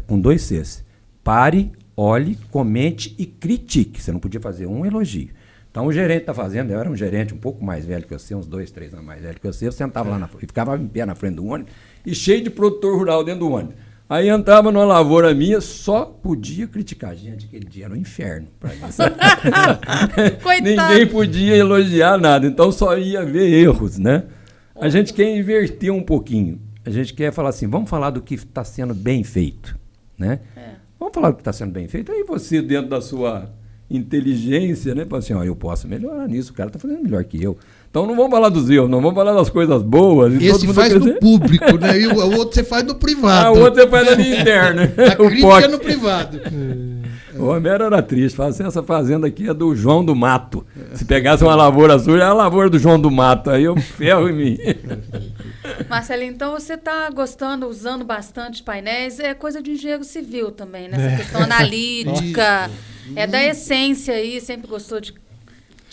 Com 2 Cs. Pare, olhe, comente e critique. Você não podia fazer um elogio. Então, o gerente da fazenda, eu era um gerente um pouco mais velho que você, uns 2, 3 anos mais velho que você, eu sentava lá e ficava em pé na frente do ônibus e cheio de produtor rural dentro do ônibus. Aí entrava numa lavoura minha, só podia criticar. Gente, aquele dia era um inferno para mim. Ninguém podia elogiar nada, então só ia ver erros, né? A gente quer inverter um pouquinho. A gente quer falar assim, vamos falar do que está sendo bem feito, né? Vamos falar do que está sendo bem feito. Aí você, dentro da sua inteligência, né? Fala assim, eu posso melhorar nisso, o cara está fazendo melhor que eu. Então não vamos falar dos erros, não vamos falar das coisas boas. Esse faz no público, né? E o outro você faz no privado. O outro você faz ali interno. A crítica é no privado. O Romero era triste, falava assim, essa fazenda aqui é do João do Mato. Se pegasse uma lavoura suja, é a lavoura do João do Mato. Aí eu ferro em mim. Marcelinho, então você está gostando, usando bastante painéis, é coisa de engenheiro civil também, né? Essa questão analítica, é da essência aí, sempre gostou de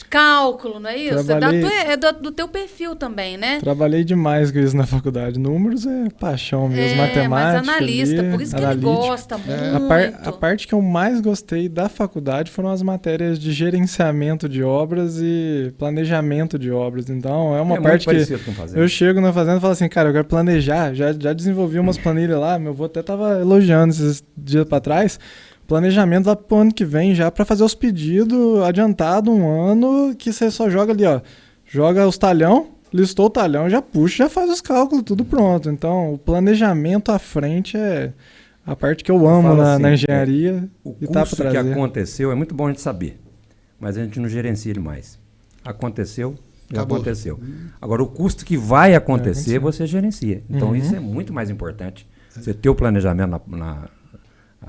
cálculo, não é isso? É do teu perfil também, né? Trabalhei demais com isso na faculdade. Números é paixão mesmo, matemática. Mas analista, ali, por isso que analítico. ele gosta muito. A parte que eu mais gostei da faculdade foram as matérias de gerenciamento de obras e planejamento de obras. Então, é uma parte que eu chego na fazenda e falo assim, cara, eu quero planejar. Já desenvolvi umas planilhas lá, meu avô até estava elogiando esses dias para trás. Planejamento lá pro ano que vem já para fazer os pedidos adiantado um ano que você só joga ali, ó. Joga os talhão, listou o talhão, já puxa, já faz os cálculos, tudo pronto. Então, o planejamento à frente é a parte que eu amo na engenharia. O custo que aconteceu é muito bom a gente saber, mas a gente não gerencia ele mais. Aconteceu, já aconteceu. Agora, o custo que vai acontecer, você gerencia. Então, isso é muito mais importante. Você ter o planejamento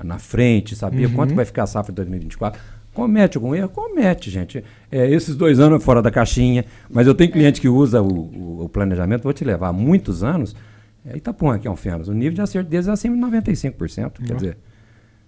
na frente, saber quanto vai ficar a safra de 2024. Comete algum erro? Comete, gente. Esses 2 anos fora da caixinha, mas eu tenho cliente que usa o planejamento, vou te levar há muitos anos, Itapuã, aqui é um Fênix, o nível de acerto deles é acima de 95%, quer dizer.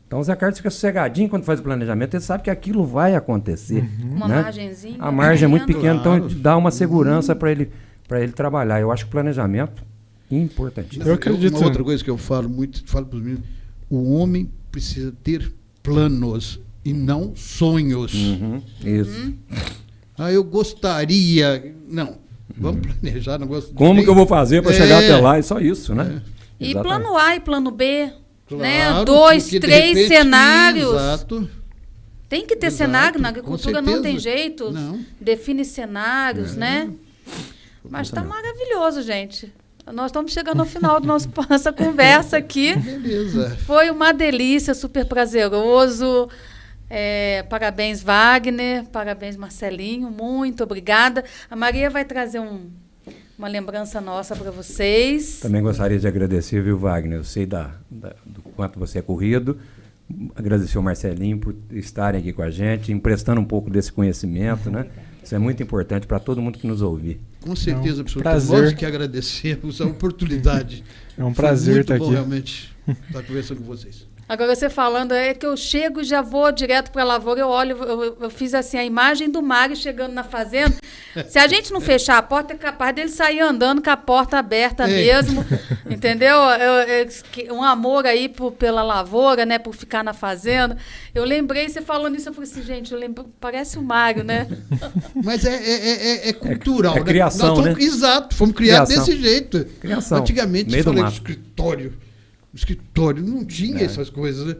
Então o Zé Carlos fica sossegadinho quando faz o planejamento, ele sabe que aquilo vai acontecer. Uma margenzinha. A margem é muito pequena, então dá uma segurança para ele trabalhar. Eu acho que o planejamento é importantíssimo. Eu acredito. Uma outra coisa que eu falo para os meninos, o homem precisa ter planos e não sonhos. Isso. Eu gostaria... Não, vamos planejar. Não gosto Como que eu vou fazer para chegar até lá? É só isso, né? E plano A e plano B. Claro, né? 2, 3 cenários. Exato. Tem que ter cenário, na agricultura não tem jeito. Não. Define cenários, né? Mas está maravilhoso, gente. Nós estamos chegando ao final da nossa conversa aqui. Beleza. Foi uma delícia, super prazeroso. Parabéns, Wagner. Parabéns, Marcelinho. Muito obrigada. A Maria vai trazer uma lembrança nossa para vocês. Também gostaria de agradecer, viu, Wagner? Eu sei do quanto você é corrido. Agradecer ao Marcelinho por estarem aqui com a gente, emprestando um pouco desse conhecimento, né? Isso é muito importante para todo mundo que nos ouvir. Com certeza, absoluta. Nós que agradecemos a oportunidade. É um prazer estar aqui. Muito bom realmente estar conversando com vocês. Agora você falando, que eu chego e já vou direto para a lavoura, eu olho, eu fiz assim a imagem do Mário chegando na fazenda. Se a gente não fechar a porta, é capaz dele sair andando com a porta aberta mesmo, entendeu? Um amor aí pela lavoura, né, por ficar na fazenda. Eu lembrei, você falando isso, eu falei assim, gente, parece o Mário, né? Mas é cultural, né? Criação, né? Exato, fomos criados desse jeito. Criação. Antigamente, falei do escritório não tinha essas coisas, né?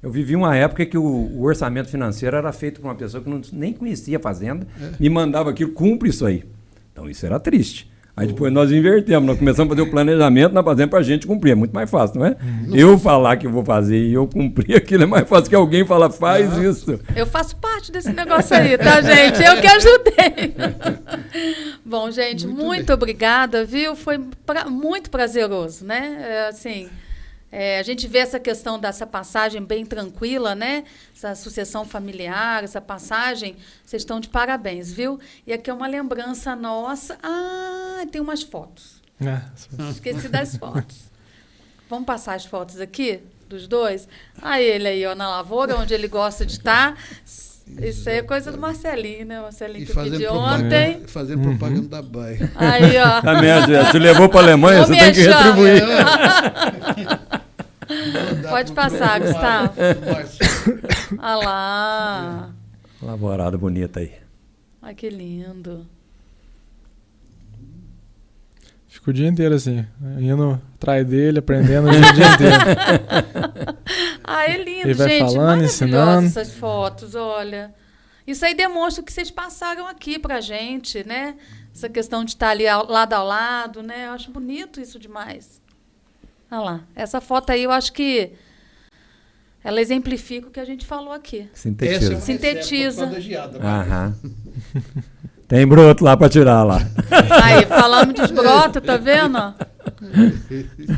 Eu vivi uma época que o orçamento financeiro era feito por uma pessoa que nem conhecia a fazenda, me mandava aquilo, cumpre isso aí. Então isso era triste. Aí depois nós invertemos, nós começamos a fazer o planejamento na fazenda para a gente cumprir. É muito mais fácil, não é? Eu falar que eu vou fazer e eu cumprir aquilo é mais fácil que alguém falar, faz isso. Eu faço parte desse negócio aí, tá, gente? Eu que ajudei. Bom, gente, muito obrigada, viu? Foi muito prazeroso, né? A gente vê essa questão dessa passagem bem tranquila, né? Essa sucessão familiar, essa passagem, vocês estão de parabéns, viu? E aqui é uma lembrança nossa. Tem umas fotos. Esqueci das fotos. Vamos passar as fotos aqui, dos dois? Ele aí, na lavoura, onde ele gosta de estar. Isso aí é coisa do Marcelinho, né? Marcelinho que pediu ontem. Fazendo propaganda da Baia. Aí, ó. Você levou para a Alemanha, você tem que retribuir. Pode passar, Gustavo. Olha lá. Lavorada bonita aí. Ai, que lindo. Fico o dia inteiro assim, indo atrás dele, aprendendo o dia inteiro. É lindo, ele vai gente. Falando, ensinando. Essas fotos, olha. Isso aí demonstra o que vocês passaram aqui pra gente, né? Essa questão de estar ali lado a lado, né? Eu acho bonito isso demais. Olha lá. Essa foto aí, eu acho que ela exemplifica o que a gente falou aqui. Sintetiza. Sintetiza. Tem broto lá para tirar lá. Aí, falando de broto, tá vendo?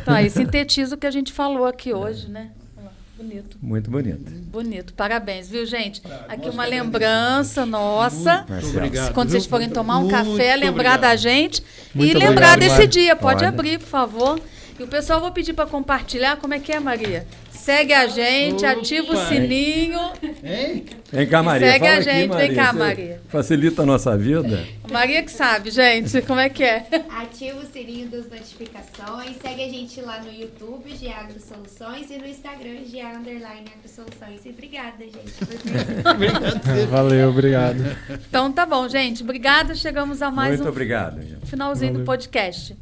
Tá aí, sintetiza o que a gente falou aqui hoje, né? Olha lá. Bonito. Muito bonito. Bonito. Parabéns, viu, gente? Aqui uma lembrança nossa. Muito obrigado. Quando vocês forem tomar um café, lembrar obrigado. da gente. Muito E lembrar obrigado, desse Mari. dia. Pode Olha. abrir, por favor. E o pessoal, vou pedir para compartilhar. Como é que é, Maria? Segue a gente, ativa o Opa. sininho. Hein? Vem cá, Maria. Segue fala a aqui, gente, vem cá, Você Maria. Facilita a nossa vida. Maria que sabe, gente. Como é que é? Ativa o sininho das notificações, segue a gente lá no YouTube, GE AgroSoluções, e no Instagram, GE_AgroSoluções. E obrigada, gente, por participar. Valeu, obrigado. Então tá bom, gente. Obrigada. Chegamos a mais Muito um obrigado, gente. finalzinho do Valeu. podcast.